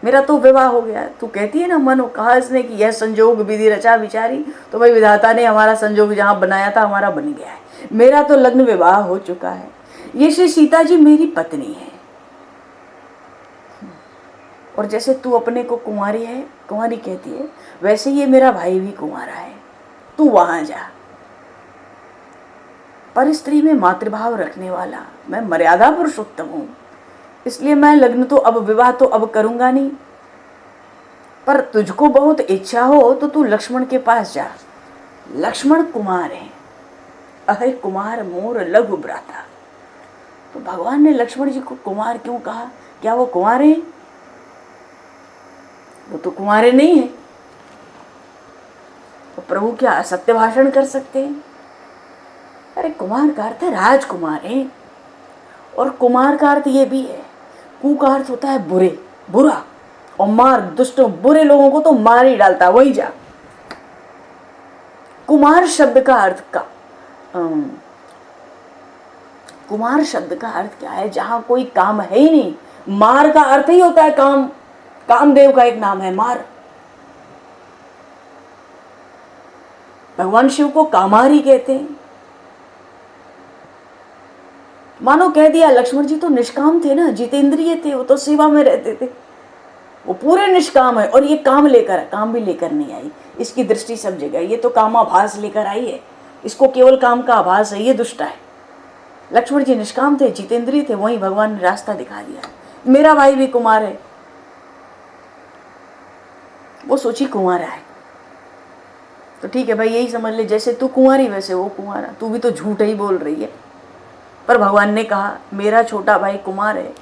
मेरा तो विवाह हो गया है। तू कहती है ना मनो, कहा इसने कि यह संजोग विधि रचा विचारी, तो भाई विधाता ने हमारा संजोग जहाँ बनाया था हमारा बन गया है। मेरा तो लग्न विवाह हो चुका है, ये श्री सीता जी मेरी पत्नी है, और जैसे तू अपने को कुंवारी है, कुंवारी कहती है, वैसे ये मेरा भाई भी कुंवारा है, तू वहां जा। पर स्त्री में मातृभाव रखने वाला मैं मर्यादा पुरुषोत्तम हूं, इसलिए मैं लग्न तो अब, विवाह तो अब करूंगा नहीं, पर तुझको बहुत इच्छा हो तो तू लक्ष्मण के पास जा, लक्ष्मण कुमार है, अहे कुमार मोर लघु भ्राता। तो भगवान ने लक्ष्मण जी को कुमार क्यों कहा? क्या वो कुंवार हैं? वो तो कुंवारे नहीं है। तो प्रभु क्या असत्य भाषण कर सकते हैं? अरे कुमार का अर्थ है राजकुमार है, और कुमार का अर्थ ये भी है, कु का अर्थ होता है बुरे, बुरा, और मार दुष्टों बुरे लोगों को तो मार ही डालता, वही जा। कुमार शब्द का अर्थ का कुमार शब्द का अर्थ क्या है? जहां कोई काम है ही नहीं। मार का अर्थ ही होता है काम, कामदेव का एक नाम है मार। भगवान शिव को कामारी कहते हैं। मानो कह दिया लक्ष्मण जी तो निष्काम थे ना, जितेंद्रिय थे, वो तो सेवा में रहते थे, वो पूरे निष्काम है। और ये काम लेकर, काम भी लेकर नहीं आई, इसकी दृष्टि सब जगह, ये तो कामाभास लेकर आई है, इसको केवल काम का आभास है, ये दुष्टा है। लक्ष्मण जी निष्काम थे, जितेंद्रिय थे, वहीं भगवान ने रास्ता दिखा दिया। मेरा भाई भी कुमार है, वो सोची कुंवारा है, तो ठीक है भाई यही समझ ले, जैसे तू कुंवारी वैसे वो कुंवारा, तू भी तो झूठ ही बोल रही है। पर भगवान ने कहा मेरा छोटा भाई कुमार है,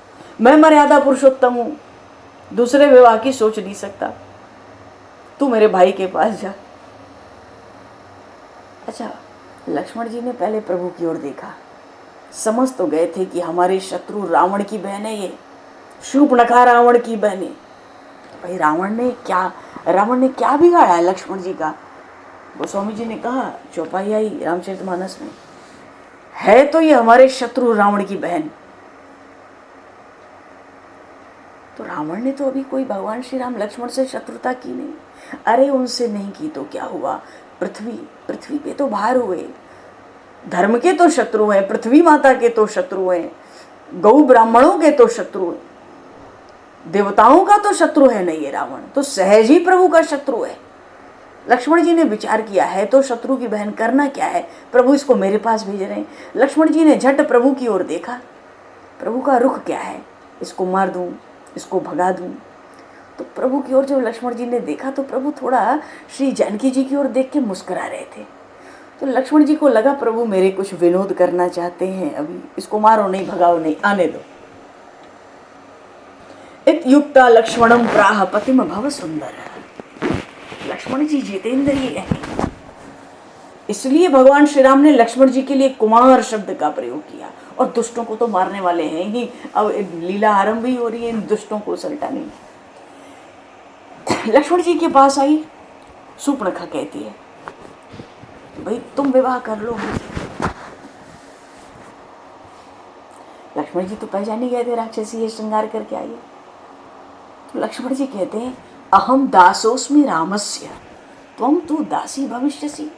मैं मर्यादा पुरुषोत्तम हूं, दूसरे विवाह की सोच नहीं सकता, तू मेरे भाई के पास जा। अच्छा, लक्ष्मण जी ने पहले प्रभु की ओर देखा, समझ तो गए थे कि हमारे शत्रु रावण की बहन है, ये शूर्पणखा रावण की बहन है। भाई रावण ने क्या बिगाड़ा है लक्ष्मण जी का? गोस्वामी जी ने कहा चौपाई आई रामचरितमानस में, है तो ये हमारे शत्रु रावण की बहन। तो रावण ने तो अभी कोई भगवान श्री राम लक्ष्मण से शत्रुता की नहीं। अरे उनसे नहीं की तो क्या हुआ, पृथ्वी पे तो भार हुए, धर्म के तो शत्रु हैं, पृथ्वी माता के तो शत्रु हैं, गौ ब्राह्मणों के तो शत्रु हैं, देवताओं का तो शत्रु है नहीं ये रावण, तो सहज ही प्रभु का शत्रु है। लक्ष्मण जी ने विचार किया है तो शत्रु की बहन, करना क्या है, प्रभु इसको मेरे पास भेज रहे हैं। लक्ष्मण जी ने झट प्रभु की ओर देखा, प्रभु का रुख क्या है, इसको मार दूं, इसको भगा दूं। तो प्रभु की ओर जब लक्ष्मण जी ने देखा तो प्रभु थोड़ा श्री जानकी जी की ओर देख के मुस्कुरा रहे थे। तो लक्ष्मण जी को लगा प्रभु मेरे कुछ विनोद करना चाहते हैं, अभी इसको मारो नहीं, भगाओ नहीं, आने दो। इत्युक्ता लक्ष्मणं प्राह पतिम भव सुंदर। लक्ष्मण जी जितेंद्रिय हैं, इसलिए भगवान श्री राम ने लक्ष्मण जी के लिए कुमार शब्द का प्रयोग किया। और दुष्टों को तो मारने वाले हैं ही, अब लीला आरंभ ही हो रही है इन दुष्टों को सल्टाने। लक्ष्मण जी के पास आई शूर्पणखा, कहती है भाई तुम विवाह कर लो। लक्ष्मण जी तो पहचान ही गए थे राक्षसी ये श्रृंगार करके आई है। तो लक्ष्मण जी कहते हैं अहम दासोस्मि रामस्य त्वं तु दासी भविष्यसि।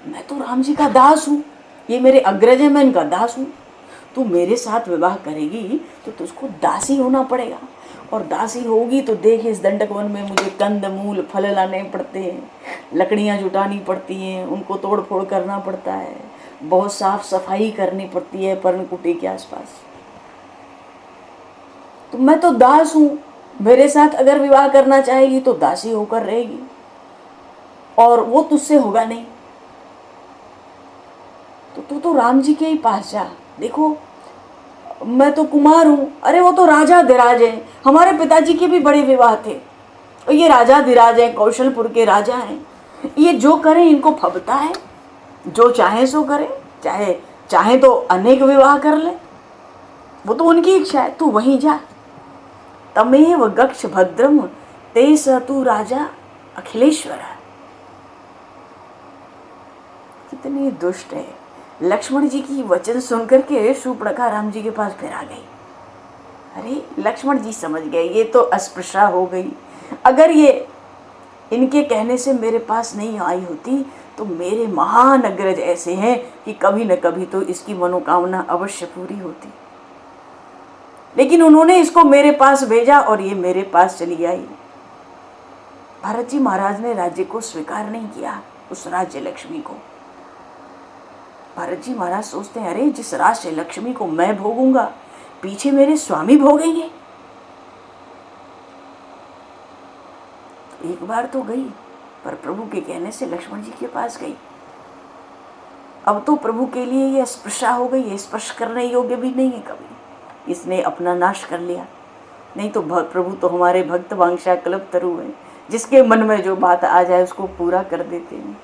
मैं तो राम जी का दास हूँ, ये मेरे अग्रज है, मैं इनका दास हूँ। तू मेरे साथ विवाह करेगी तो तुझको दासी होना पड़ेगा, और दासी होगी तो देख इस दंडक वन में मुझे कंद मूल फल लाने पड़ते हैं, लकड़ियाँ जुटानी पड़ती हैं, उनको तोड़ फोड़ करना पड़ता है, बहुत साफ सफाई करनी पड़ती है पर्णकुटी के आसपास। तो मैं तो दास हूँ, मेरे साथ अगर विवाह करना चाहेगी तो दासी होकर रहेगी, और वो तुझसे होगा नहीं। तो तू तो राम जी के ही पास जा, देखो मैं तो कुमार हूँ। अरे वो तो राजा धीराज है, हमारे पिताजी के भी बड़े विवाह थे, और ये राजा धीराज है, कौशलपुर के राजा हैं, ये जो करें इनको फबता है, जो चाहे सो करें, चाहे तो अनेक विवाह कर ले, वो तो उनकी इच्छा है। तू वहीं जा, तमेव गक्ष भद्रम ते स तू राजा अखिलेश्वर। कितनी दुष्ट है, लक्ष्मण जी की वचन सुनकर के शूर्पणखा राम जी के पास फिर आ गई। अरे लक्ष्मण जी समझ गए ये तो अस्पृश्या हो गई, अगर ये इनके कहने से मेरे पास नहीं आई होती तो मेरे महान अग्रज ऐसे हैं कि कभी न कभी तो इसकी मनोकामना अवश्य पूरी होती, लेकिन उन्होंने इसको मेरे पास भेजा और ये मेरे पास चली आई। भरत जी महाराज ने राज्य को स्वीकार नहीं किया, उस राज्य लक्ष्मी को। भरत जी महाराज सोचते हैं अरे जिस राज्य लक्ष्मी को मैं भोगूंगा पीछे मेरे स्वामी भोगेंगे। एक बार तो गई, पर प्रभु के कहने से लक्ष्मण जी के पास गई। अब तो प्रभु के लिए ये स्पर्शा हो गई, ये स्पर्श करने योग्य भी नहीं है कभी, इसने अपना नाश कर लिया। नहीं तो प्रभु तो हमारे भक्त वांछा कल्प तरु हैं, जिसके मन में जो बात आ जाए उसको पूरा कर देते हैं।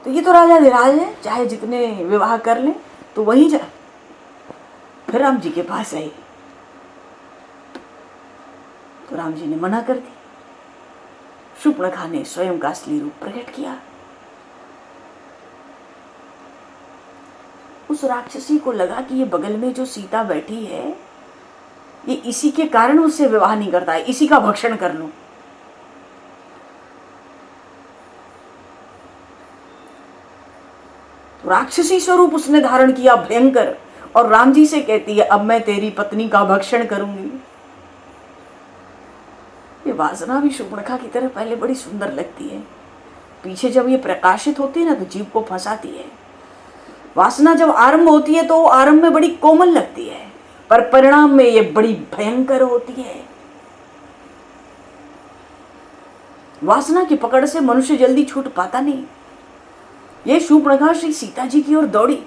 तो ये तो राजा धीराज है, चाहे जितने विवाह कर ले तो वहीं जा। फिर राम जी के पास आई तो राम जी ने मना कर दी। शूर्पणखा ने स्वयं का असली रूप प्रकट किया। उस राक्षसी को लगा कि ये बगल में जो सीता बैठी है ये इसी के कारण उससे विवाह नहीं करता है, इसी का भक्षण कर लूं। तो राक्षसी स्वरूप उसने धारण किया भयंकर, और राम जी से कहती है अब मैं तेरी पत्नी का भक्षण करूंगी। ये वासना भी शूर्पणखा की तरह पहले बड़ी सुंदर लगती है, पीछे जब ये प्रकाशित होती है ना तो जीव को फंसाती है। वासना जब आरंभ होती है तो आरंभ में बड़ी कोमल लगती है, पर परिणाम में ये बड़ी भयंकर होती है। वासना की पकड़ से मनुष्य जल्दी छूट पाता नहीं। ये शूर्पणखा श्री सीता जी की ओर दौड़ी।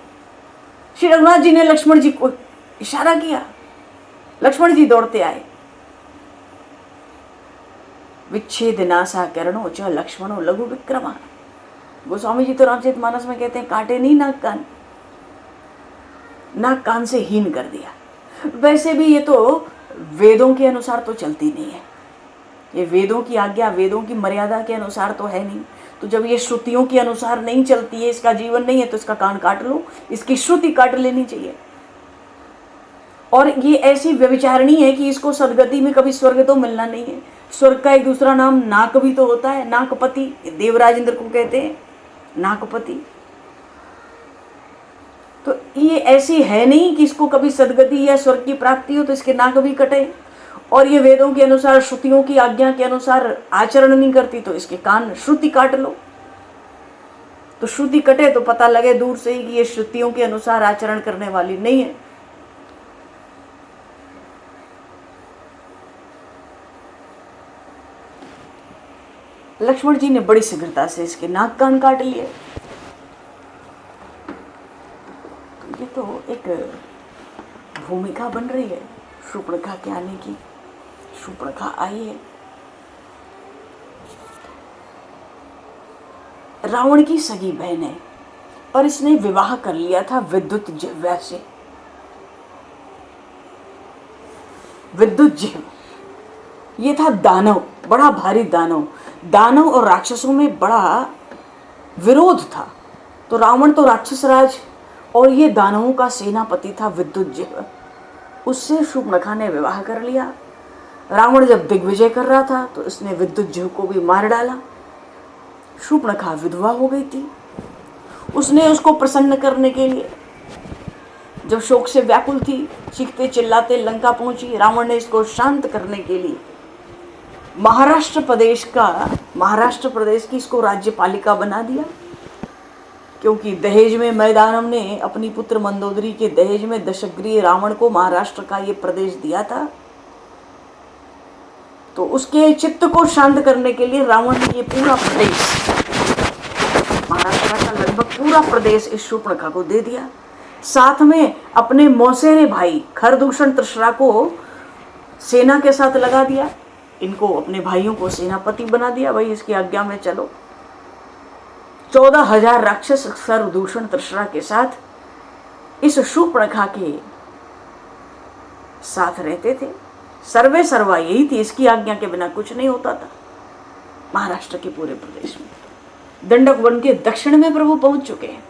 श्री रघुनाथ जी ने लक्ष्मण जी को इशारा किया, लक्ष्मण जी दौड़ते आए। विच्छेद नासा करणो च लक्ष्मणो लघु विक्रमा। गोस्वामी जी तो रामचरितमानस में कहते हैं काटे नहीं नाक कान, नाक कान से हीन कर दिया। वैसे भी ये तो वेदों के अनुसार तो चलती नहीं है, ये वेदों की आज्ञा वेदों की मर्यादा के अनुसार तो है नहीं। तो जब ये श्रुतियों के अनुसार नहीं चलती है, इसका जीवन नहीं है, तो इसका कान काट लो, इसकी श्रुति काट लेनी चाहिए। और ये ऐसी व्यभिचारिणी है कि इसको सदगति में कभी स्वर्ग तो मिलना नहीं है। स्वर्ग का एक दूसरा नाम नाक भी तो होता है, नाकपति, देवराज इंद्र को कहते हैं नाकपति। तो ये ऐसी है नहीं कि इसको कभी सदगति या स्वर्ग की प्राप्ति हो तो इसके नाक भी कटे, और ये वेदों के अनुसार श्रुतियों की आज्ञा के अनुसार आचरण नहीं करती तो इसके कान श्रुति काट लो। तो श्रुति कटे तो पता लगे दूर से ही कि ये श्रुतियों के अनुसार आचरण करने वाली नहीं है। लक्ष्मण जी ने बड़ी शीघ्रता से इसके नाक कान काट लिए। ये तो एक भूमिका बन रही है शूर्पणखा के आने की। शूर्पणखा आई है, रावण की सगी बहन है, और इसने विवाह कर लिया था विद्युत जिह्वा से। विद्युत जिह्वा ये था दानव, बड़ा भारी दानव। दानव और राक्षसों में बड़ा विरोध था। तो रावण तो राक्षस राज और ये दानवों का सेनापति था विद्युत जिह्वा। उससे शूर्पणखा ने विवाह कर लिया। रावण जब दिग्विजय कर रहा था तो इसने विद्युत जिह्वा को भी मार डाला। शूर्पणखा विधवा हो गई थी। उसने उसको प्रसन्न करने के लिए जब शोक से व्याकुल थी, चीखते चिल्लाते लंका पहुंची, रावण ने इसको शांत करने के लिए महाराष्ट्र प्रदेश की इसको राज्यपालिका बना दिया। क्योंकि दहेज में मैदानव ने अपनी पुत्र मंदोदरी के दहेज में दशग्रीव रावण को महाराष्ट्र का ये प्रदेश दिया था। तो उसके चित्त को शांत करने के लिए रावण ने ये पूरा प्रदेश, महाराष्ट्र का लगभग पूरा प्रदेश इस शूर्पणखा को दे दिया। साथ में अपने मौसेरे भाई खरदूषण तृष्णा को सेना के साथ लगा दिया। इनको अपने भाइयों को सेनापति बना दिया, भाई इसकी आज्ञा में चलो। 14,000 राक्षस खरदूषण तृष्णा के साथ इस शूर्पणखा के साथ रहते थे। सर्वे सर्वा यही थी, इसकी आज्ञा के बिना कुछ नहीं होता था महाराष्ट्र के पूरे प्रदेश में। दंडक वन के दक्षिण में प्रभु पहुंच चुके हैं।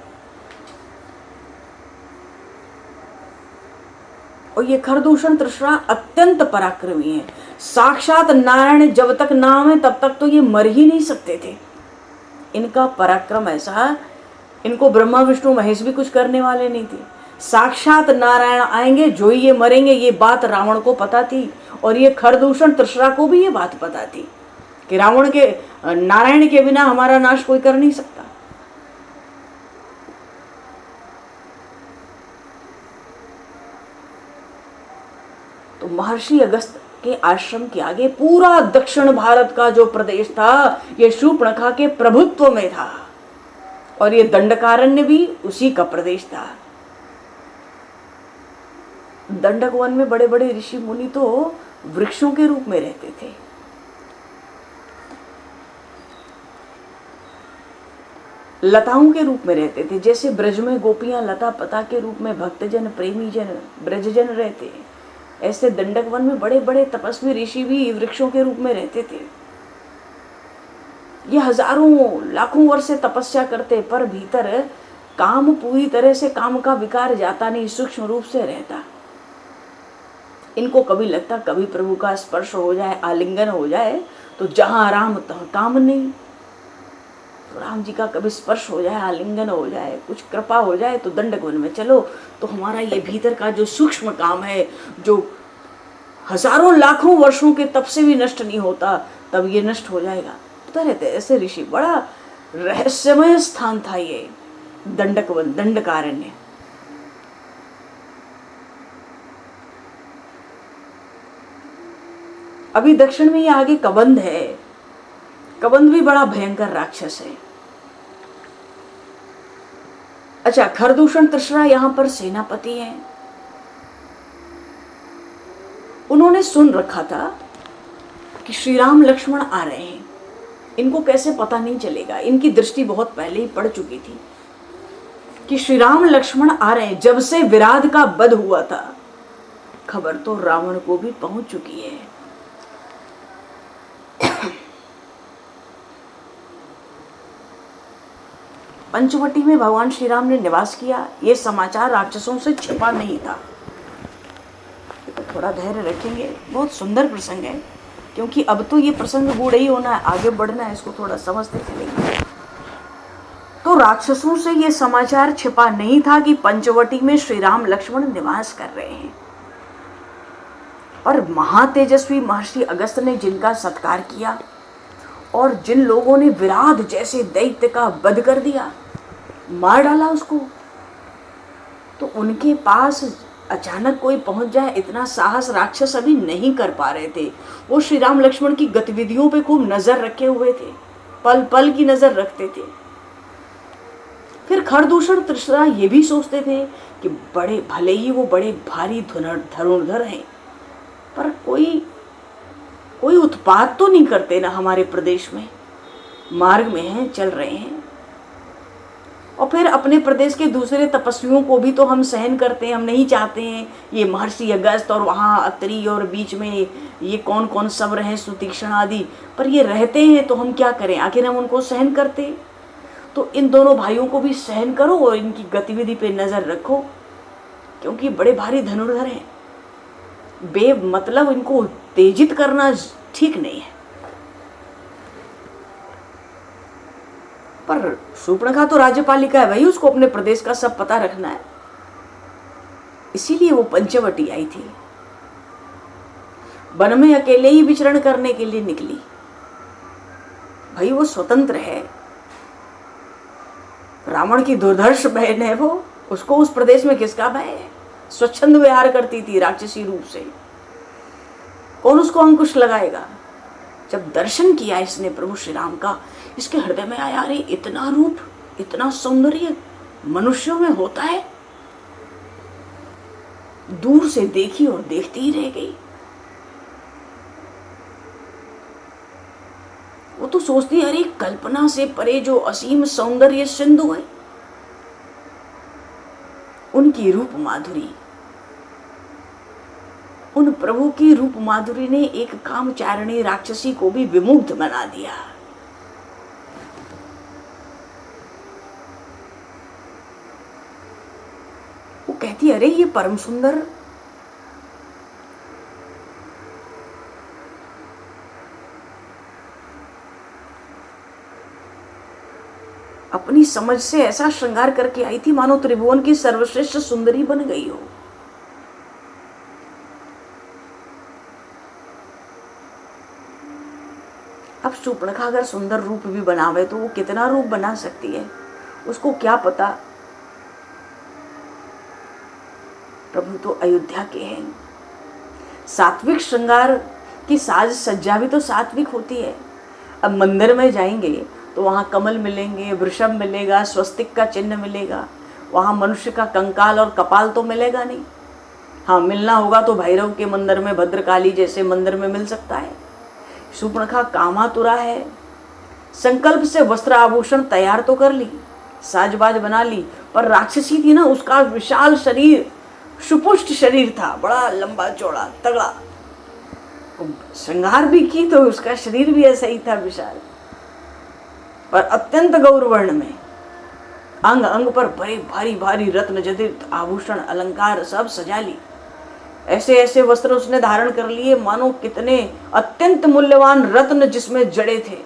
और ये खरदूषण तृष्णा अत्यंत पराक्रमी है। साक्षात नारायण जब तक नाम है तब तक तो ये मर ही नहीं सकते थे। इनका पराक्रम ऐसा, इनको ब्रह्मा विष्णु महेश भी कुछ करने वाले नहीं थे। साक्षात नारायण आएंगे जो ही ये मरेंगे, ये बात रावण को पता थी। और ये खरदूषण तृष्णा को भी ये बात पता थी कि रावण के, नारायण के बिना हमारा नाश कोई कर नहीं सकता। तो महर्षि अगस्त के आश्रम के आगे पूरा दक्षिण भारत का जो प्रदेश था, ये शूर्पणखा के प्रभुत्व में था। और ये दंडकारण्य भी उसी का प्रदेश था। दंडक वन में बड़े बड़े ऋषि मुनि तो वृक्षों के रूप में रहते थे। लताओं के रूप में रहते थे। जैसे ब्रज में गोपियां लता पता के रूप में भक्तजन प्रेमी जन ब्रजजन रहते, ऐसे दंडक वन में बड़े बड़े तपस्वी ऋषि भी वृक्षों के रूप में रहते थे। ये हजारों लाखों वर्ष से तपस्या करते, पर भीतर काम पूरी तरह से, काम का विकार जाता नहीं, सूक्ष्म रूप से रहता। इनको कभी लगता कभी प्रभु का स्पर्श हो जाए, आलिंगन हो जाए तो जहां राम तहाँ काम नहीं। तो राम जी का कभी स्पर्श हो जाए, आलिंगन हो जाए, कुछ कृपा हो जाए तो दंडक वन में चलो, तो हमारा ये भीतर का जो सूक्ष्म काम है, जो हजारों लाखों वर्षों के तप से भी नष्ट नहीं होता, तब ये नष्ट हो जाएगा। तो रहते ऐसे ऋषि, बड़ा रहस्यमय स्थान था ये दंडक वन, दंडकारण्य। अभी दक्षिण में ये आगे कबंध है। कबंध भी बड़ा भयंकर राक्षस है। अच्छा, खरदूषण तृष्णा यहां पर सेनापति हैं। उन्होंने सुन रखा था कि श्री राम लक्ष्मण आ रहे हैं। इनको कैसे पता नहीं चलेगा, इनकी दृष्टि बहुत पहले ही पड़ चुकी थी कि श्री राम लक्ष्मण आ रहे हैं। जब से विराध का वध हुआ था, खबर तो रावण को भी पहुंच चुकी है। पंचवटी में भगवान श्री राम ने निवास किया, ये समाचार राक्षसों से छिपा नहीं था। तो थोड़ा धैर्य रखेंगे, बहुत सुंदर प्रसंग है, क्योंकि अब तो ये प्रसंग बूढ़ा ही होना है, आगे बढ़ना है, इसको थोड़ा समझते चलेंगे। तो राक्षसों से ये समाचार छिपा नहीं था कि पंचवटी में श्री राम लक्ष्मण निवास कर रहे हैं। और महातेजस्वी महर्षि अगस्त ने जिनका सत्कार किया और जिन लोगों ने विराध जैसे दैत्य का वध कर दिया, मार डाला उसको, तो उनके पास अचानक कोई पहुंच जाए, इतना साहस राक्षस अभी नहीं कर पा रहे थे। वो श्री राम लक्ष्मण की गतिविधियों पे खूब नजर रखे हुए थे, पल पल की नजर रखते थे। फिर खरदूषण तृष्णा ये भी सोचते थे कि बड़े भले ही वो बड़े भारी धनुर्धर हैं, पर कोई उत्पात तो नहीं करते ना हमारे प्रदेश में, मार्ग में हैं, चल रहे हैं। और फिर अपने प्रदेश के दूसरे तपस्वियों को भी तो हम सहन करते हैं, हम नहीं चाहते हैं ये महर्षि अगस्त और वहाँ अत्रि और बीच में ये कौन कौन सब रहे, सुतीक्ष्ण आदि, पर ये रहते हैं तो हम क्या करें, आखिर हम उनको सहन करते। तो इन दोनों भाइयों को भी सहन करो और इनकी गतिविधि पे नजर रखो, क्योंकि बड़े भारी धनुर्धर हैं। मतलब इनको उत्तेजित करना ठीक नहीं है। पर शूर्पणखा तो राज्यपालिका है भाई, उसको अपने प्रदेश का सब पता रखना है, इसीलिए वो पंचवटी आई थी। वन में अकेले ही विचरण करने के लिए निकली। भाई वो स्वतंत्र है, रावण की दुर्धर्ष बहन है वो, उसको उस प्रदेश में किसका भय है। स्वच्छंद विहार करती थी राक्षसी रूप से, कौन उसको अंकुश लगाएगा। जब दर्शन किया इसने प्रभु श्री राम का, इसके हृदय में आया, अरे इतना रूप, इतना सौंदर्य मनुष्यों में होता है। दूर से देखी और देखती ही रह गई। वो तो सोचती है, अरे कल्पना से परे जो असीम सौंदर्य सिंधु है, उनकी रूप माधुरी, उन प्रभु की रूप माधुरी ने एक कामचारिणी राक्षसी को भी विमुग्ध बना दिया। वो कहती अरे ये परम सुंदर अपनी समझ से ऐसा श्रृंगार करके आई थी मानो त्रिभुवन की सर्वश्रेष्ठ सुंदरी बन गई हो। अब शूर्पणखा अगर सुंदर रूप भी बनावे तो वो कितना रूप बना सकती है उसको क्या पता। प्रभु तो अयोध्या के हैं। सात्विक श्रृंगार की साज सज्जा भी तो सात्विक होती है। अब मंदिर में जाएंगे तो वहाँ कमल मिलेंगे, वृषभ मिलेगा, स्वस्तिक का चिन्ह मिलेगा, वहाँ मनुष्य का कंकाल और कपाल तो मिलेगा नहीं। हाँ, मिलना होगा तो भैरव के मंदिर में, भद्रकाली जैसे मंदिर में मिल सकता है। शूर्पणखा कामातुरा है। संकल्प से वस्त्र आभूषण तैयार तो कर ली, साजबाज बना ली, पर राक्षसी थी ना, उसका विशाल शरीर, सुपुष्ट शरीर था, बड़ा लंबा चौड़ा तगड़ा। श्रृंगार भी की तो उसका शरीर भी ऐसा ही था, विशाल, और अत्यंत गौरवर्ण में। अंग अंग पर बड़े भारी भारी रत्न जडित आभूषण अलंकार सब सजा ली। ऐसे ऐसे वस्त्र उसने धारण कर लिए मानो कितने अत्यंत मूल्यवान रत्न जिसमें जड़े थे।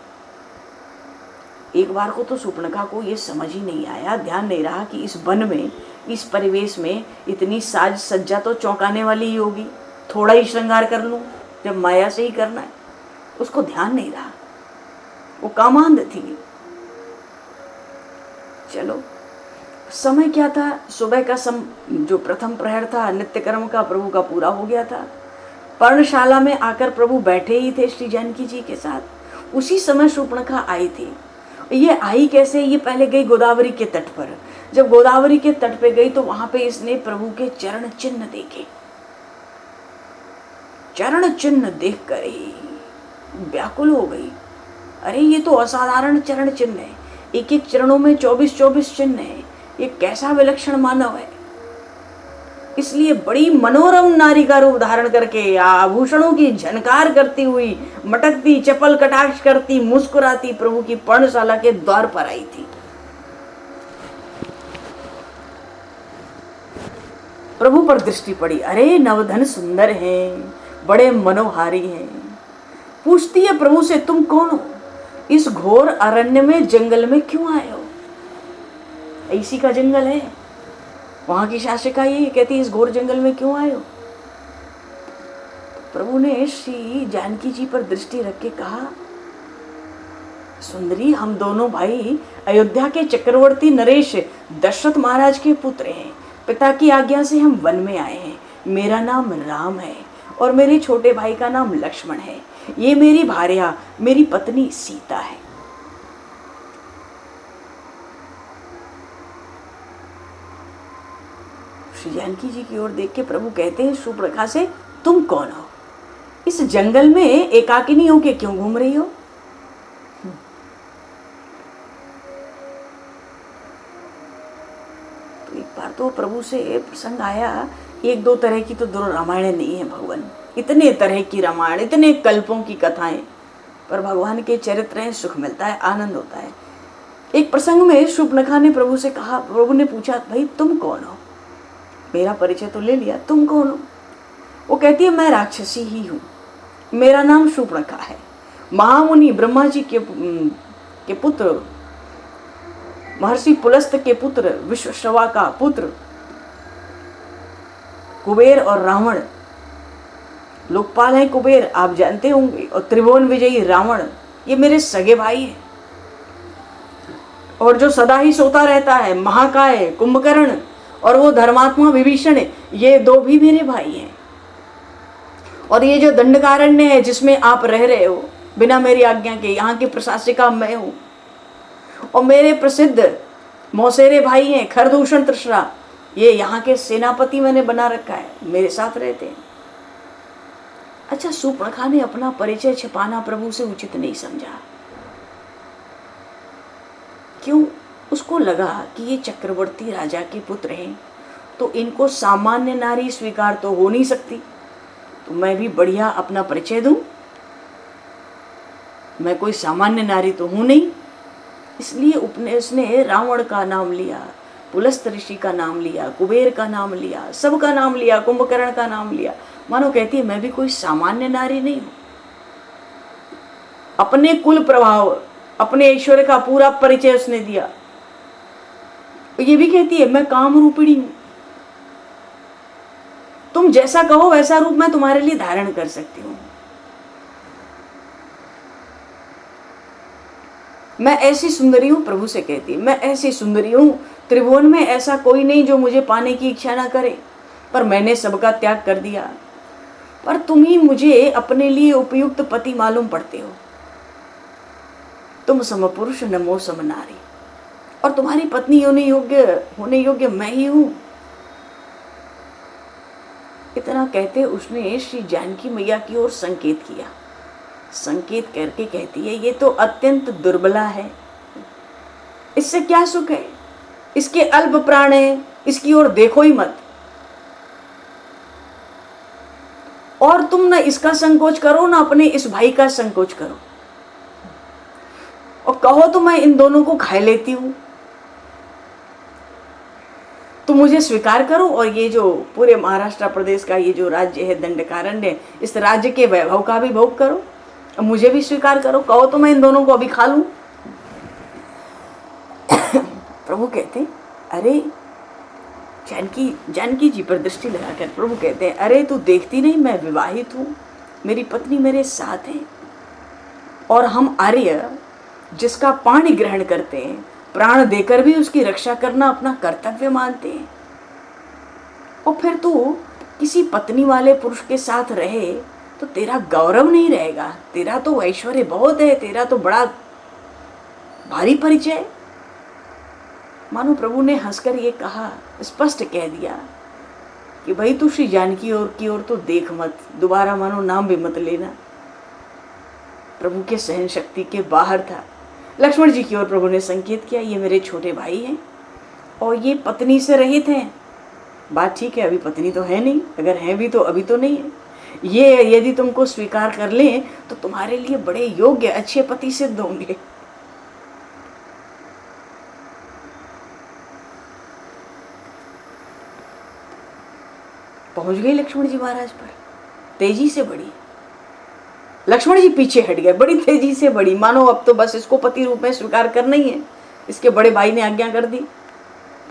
एक बार को तो शूर्पणखा को ये समझ ही नहीं आया, ध्यान नहीं रहा कि इस वन में, इस परिवेश में इतनी साज सज्जा तो चौंकाने वाली ही होगी। थोड़ा ही श्रृंगार कर लूं जब माया से ही करना है। उसको ध्यान नहीं रहा, वो कामांध थी। चलो, समय क्या था, सुबह का जो प्रथम प्रहर था नित्य कर्म का प्रभु का पूरा हो गया था। पर्णशाला में आकर प्रभु बैठे ही थे श्री जानकी जी के साथ। उसी समय शूर्पणखा आई थी। ये आई कैसे, ये पहले गई गोदावरी के तट पर। जब गोदावरी के तट पे गई तो वहां पे इसने प्रभु के चरण चिन्ह देखे। चरण चिन्ह देखकर ही व्याकुल हो गई। अरे ये तो असाधारण चरण चिन्ह है, एक एक चरणों में 24-24 चिन्ह है। ये कैसा विलक्षण मानव है। इसलिए बड़ी मनोरम नारी का रूप धारण करके आभूषणों की झनकार करती हुई, मटकती, चपल कटाक्ष करती, मुस्कुराती प्रभु की पर्णशाला के द्वार पर आई थी। प्रभु पर दृष्टि पड़ी। अरे नवधन सुंदर हैं, बड़े मनोहारी हैं। पूछती है प्रभु से, तुम कौन हो? इस घोर अरण्य में, जंगल में क्यों आए हो? इसी का जंगल है। वहां की शासिका ये कहती, इस घोर जंगल में क्यों आए हो? प्रभु ने श्री जानकी जी पर दृष्टि रख के कहा, सुंदरी, हम दोनों भाई अयोध्या के चक्रवर्ती नरेश दशरथ महाराज के पुत्र हैं। पिता की आज्ञा से हम वन में आए हैं। मेरा नाम राम है और मेरे छोटे भाई का नाम लक्ष्मण है। ये मेरी भार्या, मेरी पत्नी सीता है। श्री जानकी जी की ओर देख के प्रभु कहते हैं शूर्पणखा से, तुम कौन हो? इस जंगल में एकाकिनी होके क्यों घूम रही हो? तो एक बार तो प्रभु से प्रसंग आया, एक दो तरह की तो रामायण नहीं है भगवान, इतने तरह की रामायण, इतने कल्पों की कथाएं, पर भगवान के चरित्र हैं, सुख मिलता है, आनंद होता है। एक प्रसंग में शूर्पणखा ने प्रभु से कहा, प्रभु ने पूछा, भाई तुम कौन हो? मेरा परिचय तो ले लिया, तुम कौन हो? वो कहती है, मैं राक्षसी ही हूँ, मेरा नाम शूर्पणखा है। महामुनि ब्रह्मा जी के पुत्र, महर्षि पुलस्त के पुत्र, विश्वश्रवा का पुत्र, कुबेर और रावण, लोकपाल है कुबेर, आप जानते होंगे, और त्रिभुवन विजयी रावण, ये मेरे सगे भाई हैं। और जो सदा ही सोता रहता है महाकाय कुंभकर्ण, और वो धर्मात्मा विभीषण, ये दो भी मेरे भाई हैं। और ये जो दंडकारण्य है जिसमें आप रह रहे हो बिना मेरी आज्ञा के, यहाँ की प्रशासिका मैं हूँ। और मेरे प्रसिद्ध मौसेरे भाई हैं खरदूषण तृष्णा, ये यहाँ के सेनापति मैंने बना रखा है, मेरे साथ रहते हैं। अच्छा, शूर्पणखा ने अपना परिचय छिपाना प्रभु से उचित नहीं समझा। क्यों? उसको लगा कि ये चक्रवर्ती राजा के पुत्र हैं, तो इनको सामान्य नारी स्वीकार तो हो नहीं सकती, तो मैं भी बढ़िया अपना परिचय दूं। मैं कोई सामान्य नारी तो हूं नहीं, इसलिए उसने रावण का नाम लिया, पुलस्त ऋषि का नाम लिया, कुबेर का नाम लिया, सबका नाम लिया, कुंभकर्ण का नाम लिया। मानो कहती है मैं भी कोई सामान्य नारी नहीं हूं। अपने कुल प्रभाव, अपने ऐश्वर्य का पूरा परिचय उसने दिया। ये भी कहती है मैं काम रूपिणी हूं, तुम जैसा कहो वैसा रूप मैं तुम्हारे लिए धारण कर सकती हूं। मैं ऐसी सुंदरी हूं, प्रभु से कहती है मैं ऐसी सुंदरी हूं, त्रिभुवन में ऐसा कोई नहीं जो मुझे पाने की इच्छा ना करे, पर मैंने सबका त्याग कर दिया। पर तुम ही मुझे अपने लिए उपयुक्त पति मालूम पड़ते हो। तुम सम पुरुष नमो सम नारी, और तुम्हारी पत्नी होने योग्य मैं ही हूं। इतना कहते उसने श्री जानकी मैया की ओर संकेत किया। संकेत करके कहती है ये तो अत्यंत दुर्बला है, इससे क्या सुख है, इसके अल्प प्राण है, इसकी ओर देखो ही मत। और तुम ना इसका संकोच करो ना अपने इस भाई का संकोच करो, और कहो तो मैं इन दोनों को खा लेती हूं। तुम मुझे स्वीकार करो और ये जो पूरे महाराष्ट्र प्रदेश का ये जो राज्य है दंडकारण्य, इस राज्य के वैभव का भी भोग करो, और मुझे भी स्वीकार करो। कहो तो मैं इन दोनों को अभी खा लूं। प्रभु कहते अरे जानकी जी पर दृष्टि लगाकर प्रभु कहते हैं अरे तू देखती नहीं मैं विवाहित हूं, मेरी पत्नी मेरे साथ है, और हम आर्य जिसका पानी ग्रहण करते हैं, प्राण देकर भी उसकी रक्षा करना अपना कर्तव्य मानते हैं। और फिर तू किसी पत्नी वाले पुरुष के साथ रहे तो तेरा गौरव नहीं रहेगा, तेरा तो ऐश्वर्य बहुत है, तेरा तो बड़ा भारी परिचय। मानो प्रभु ने हंसकर ये कहा, स्पष्ट कह दिया कि भाई तू श्री जानकी की ओर तो देख मत, दोबारा मानो नाम भी मत लेना। प्रभु के सहन शक्ति के बाहर था। लक्ष्मण जी की ओर प्रभु ने संकेत किया ये मेरे छोटे भाई हैं और ये पत्नी से रहित हैं। बात ठीक है, अभी पत्नी तो है नहीं, अगर है भी तो अभी तो नहीं है। ये यदि तुमको स्वीकार कर लें तो तुम्हारे लिए बड़े योग्य अच्छे पति सिद्ध होंगे। पहुंच गई लक्ष्मण जी महाराज पर, तेजी से बढ़ी। लक्ष्मण जी पीछे हट गए, बड़ी तेजी से बढ़ी, मानो अब तो बस इसको पति रूप में स्वीकार करना ही है। इसके बड़े भाई ने आज्ञा कर दी,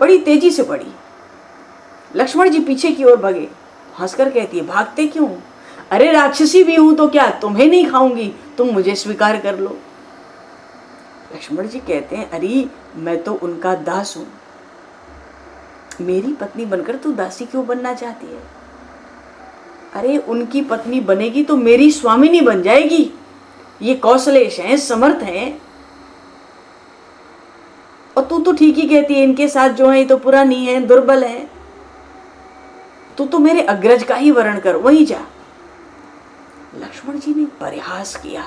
बड़ी तेजी से बढ़ी। लक्ष्मण जी पीछे की ओर भगे। हंसकर कहती है भागते क्यों, अरे राक्षसी भी हूं तो क्या तुम्हें नहीं खाऊंगी, तुम मुझे स्वीकार कर लो। लक्ष्मण जी कहते हैं अरे मैं तो उनका दास हूं, मेरी पत्नी बनकर तू दासी क्यों बनना चाहती है। अरे उनकी पत्नी बनेगी तो मेरी स्वामिनी बन जाएगी। ये कौशलेश हैं, समर्थ हैं, और तू तो ठीक ही कहती है इनके साथ जो है ये तो पुरानी है, दुर्बल है। तू तो मेरे अग्रज का ही वर्ण कर, वहीं जा। लक्ष्मण जी ने परिहास किया,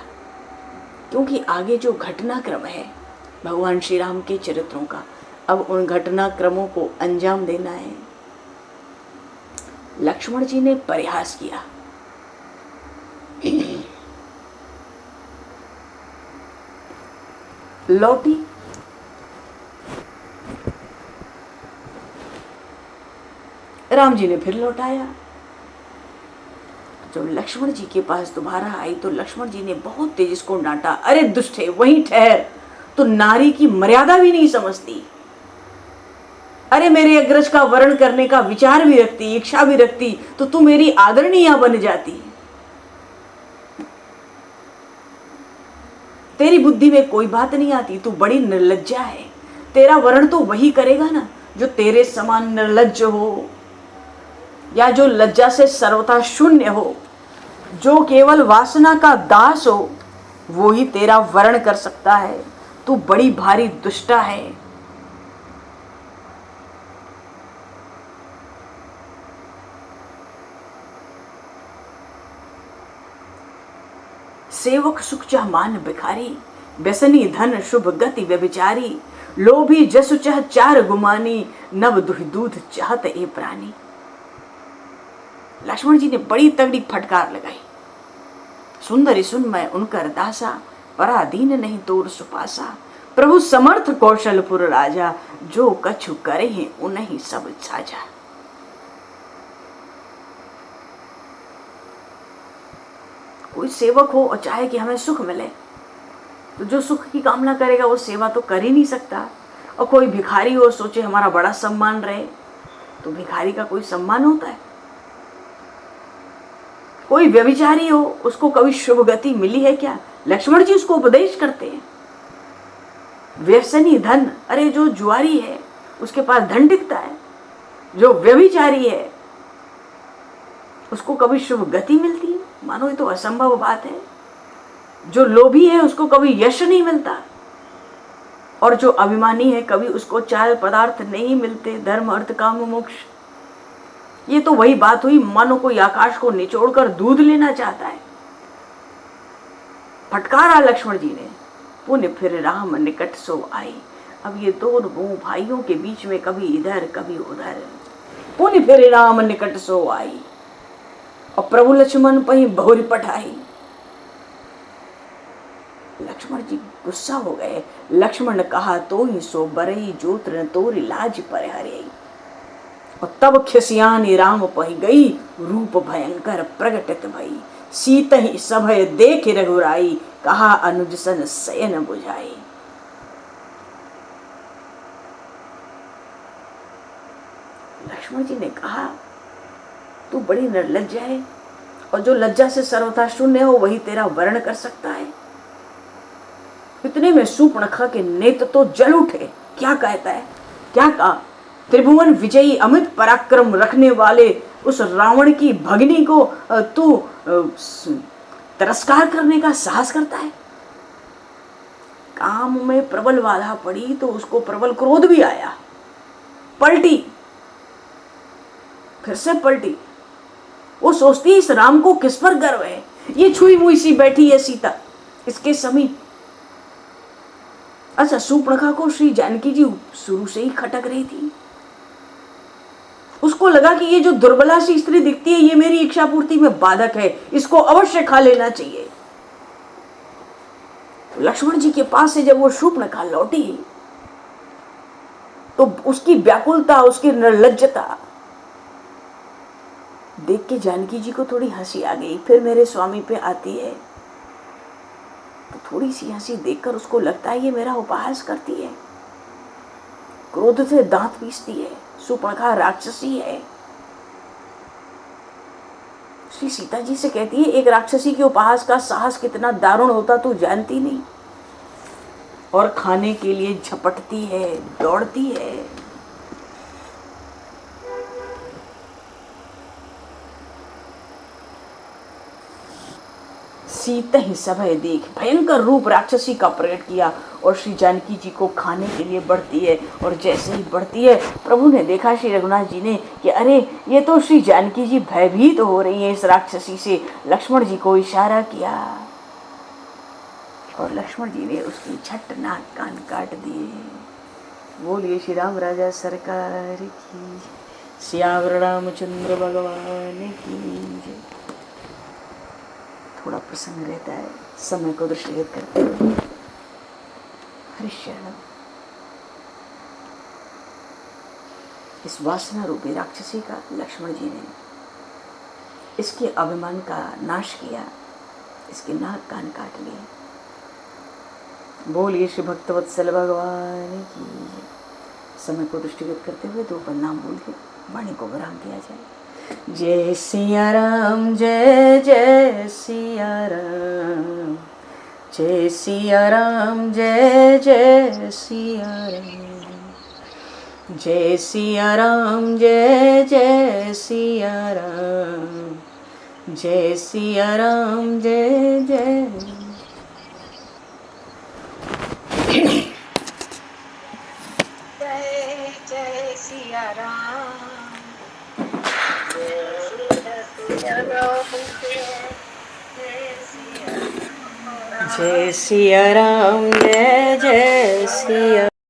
क्योंकि आगे जो घटनाक्रम है भगवान श्री राम के चरित्रों का, अब उन घटनाक्रमों को अंजाम देना है। लक्ष्मण जी ने परिहास किया। लौटी, राम जी ने फिर लौटाया। जब लक्ष्मण जी के पास दोबारा आई तो लक्ष्मण जी ने बहुत तेज इसको डांटा, अरे दुष्ट है, वहीं ठहर, तो नारी की मर्यादा भी नहीं समझती। अरे मेरे अग्रज का वर्ण करने का विचार भी रखती, इच्छा भी रखती, तो तू मेरी आदरणीय बन जाती। तेरी बुद्धि में कोई बात नहीं आती, तू बड़ी निर्लज्जा है। तेरा वर्ण तो वही करेगा ना जो तेरे समान निर्लज्ज हो, या जो लज्जा से सर्वथा शून्य हो, जो केवल वासना का दास हो, वो ही तेरा वर्ण कर सकता है। तू बड़ी भारी दुष्टा है। सेवक सुख चाह मान भिखारी, व्यसनी धन शुभ गति व्यभिचारी, लोभी जसु चाह चार गुमानी, नव दुह दूध चाहत ए प्राणी। लक्ष्मण जी ने बड़ी तगड़ी फटकार लगाई, सुंदरी सुन मैं उनकर दासा, पराधीन नहीं तोर सुपासा, प्रभु समर्थ कौशलपुर राजा, जो कछु करे हैं उन्हीं सब साजा। कोई सेवक हो और चाहे कि हमें सुख मिले, तो जो सुख की कामना करेगा वो सेवा तो कर ही नहीं सकता। और कोई भिखारी हो, सोचे हमारा बड़ा सम्मान रहे, तो भिखारी का कोई सम्मान होता है? कोई व्यभिचारी हो, उसको कभी शुभ गति मिली है क्या? लक्ष्मण जी उसको उपदेश करते हैं। व्यसनी धन, अरे जो जुआरी है उसके पास धन टिकता है, जो व्यभिचारी है उसको कभी शुभ गति मिलती है? मानो ये तो असंभव बात है। जो लोभी है उसको कभी यश नहीं मिलता, और जो अभिमानी है कभी उसको चार पदार्थ नहीं मिलते, धर्म अर्थ काम मोक्ष। ये तो वही बात हुई मानो कोई आकाश को निचोड़कर दूध लेना चाहता है। फटकारा लक्ष्मण जी ने, पुण्य फिर राम निकट सो आई। अब ये दोनों भाइयों के बीच में कभी इधर कभी उधर, पुण्य फिर राम निकट सो आई। और प्रभु लक्ष्मण पही बहुरी पठाई। लक्ष्मण जी गुस्सा हो गए। लक्ष्मण ने कहा, तो ही सो बरई जोत्र तोरी लाज पर हरे। और तब खिसियानी राम पही गई, रूप भयंकर प्रगटित भई। सीत ही सभय देख रघुराई, कहा अनुज सन शयन बुझाई। लक्ष्मण जी ने कहा, तू बड़ी निर्लज्जा है, और जो लज्जा से सर्वथा शून्य हो वही तेरा वर्ण कर सकता है। इतने में सूर्पणखा के नेत्र तो जल उठे। क्या कहता है? क्या कहा? त्रिभुवन विजयी अमित पराक्रम रखने वाले उस रावण की भगिनी को तू तिरस्कार करने का साहस करता है? काम में प्रबल बाधा पड़ी तो उसको प्रबल क्रोध भी आया, पलटी, फिर से पलटी। वो सोचती इस राम को किस पर गर्व है, ये छुई मुई सी बैठी है सीता इसके समीप। अच्छा, सूर्पणखा को श्री जानकी जी शुरू से ही खटक रही थी। उसको लगा कि ये जो दुर्बला सी स्त्री दिखती है ये मेरी इच्छा पूर्ति में बाधक है, इसको अवश्य खा लेना चाहिए। तो लक्ष्मण जी के पास से जब वो सूर्पणखा लौटी तो उसकी व्याकुलता, उसकी निर्लज्जता देख के जानकी जी को थोड़ी हंसी आ गई। फिर मेरे स्वामी पे आती है तो थोड़ी सी हंसी देखकर उसको लगता है ये मेरा उपहास करती है, क्रोध से दांत पीसती है। सूर्पणखा राक्षसी है। श्री सीता जी से कहती है, एक राक्षसी के उपहास का साहस कितना दारुण होता तू जानती नहीं। और खाने के लिए झपटती है, दौड़ती है। सीता ही सभय देख भयंकर रूप राक्षसी का प्रकट किया और श्री जानकी जी को खाने के लिए बढ़ती है। और जैसे ही बढ़ती है, प्रभु ने देखा श्री रघुनाथ जी ने कि अरे ये तो श्री जानकी जी भयभीत तो हो रही है इस राक्षसी से। लक्ष्मण जी को इशारा किया और लक्ष्मण जी ने उसकी झट नाक कान काट दिए। बोलिए श्री राम राजा सरकार की, सियावर रामचंद्र भगवान की। थोड़ा प्रसंग रहता है समय को दृष्टिगत करते हुए। हरिशरण, इस वासना रूपी राक्षसी का लक्ष्मण जी ने इसके अभिमान का नाश किया, इसके नाक कान काट लिए। बोलिए श्री भक्तवत्सल भगवान की। समय को दृष्टिगत करते हुए दो परिणाम बोल के वाणी को विराम दिया जाए। जय सिया राम, जय जय सिया राम, जय सिया राम, जय जय सिया राम, जय सिया राम, जय जय सिया राम, जय सिया राम, जय जय।
जय जय सिया राम,
जय सिया राम, जय जय सिया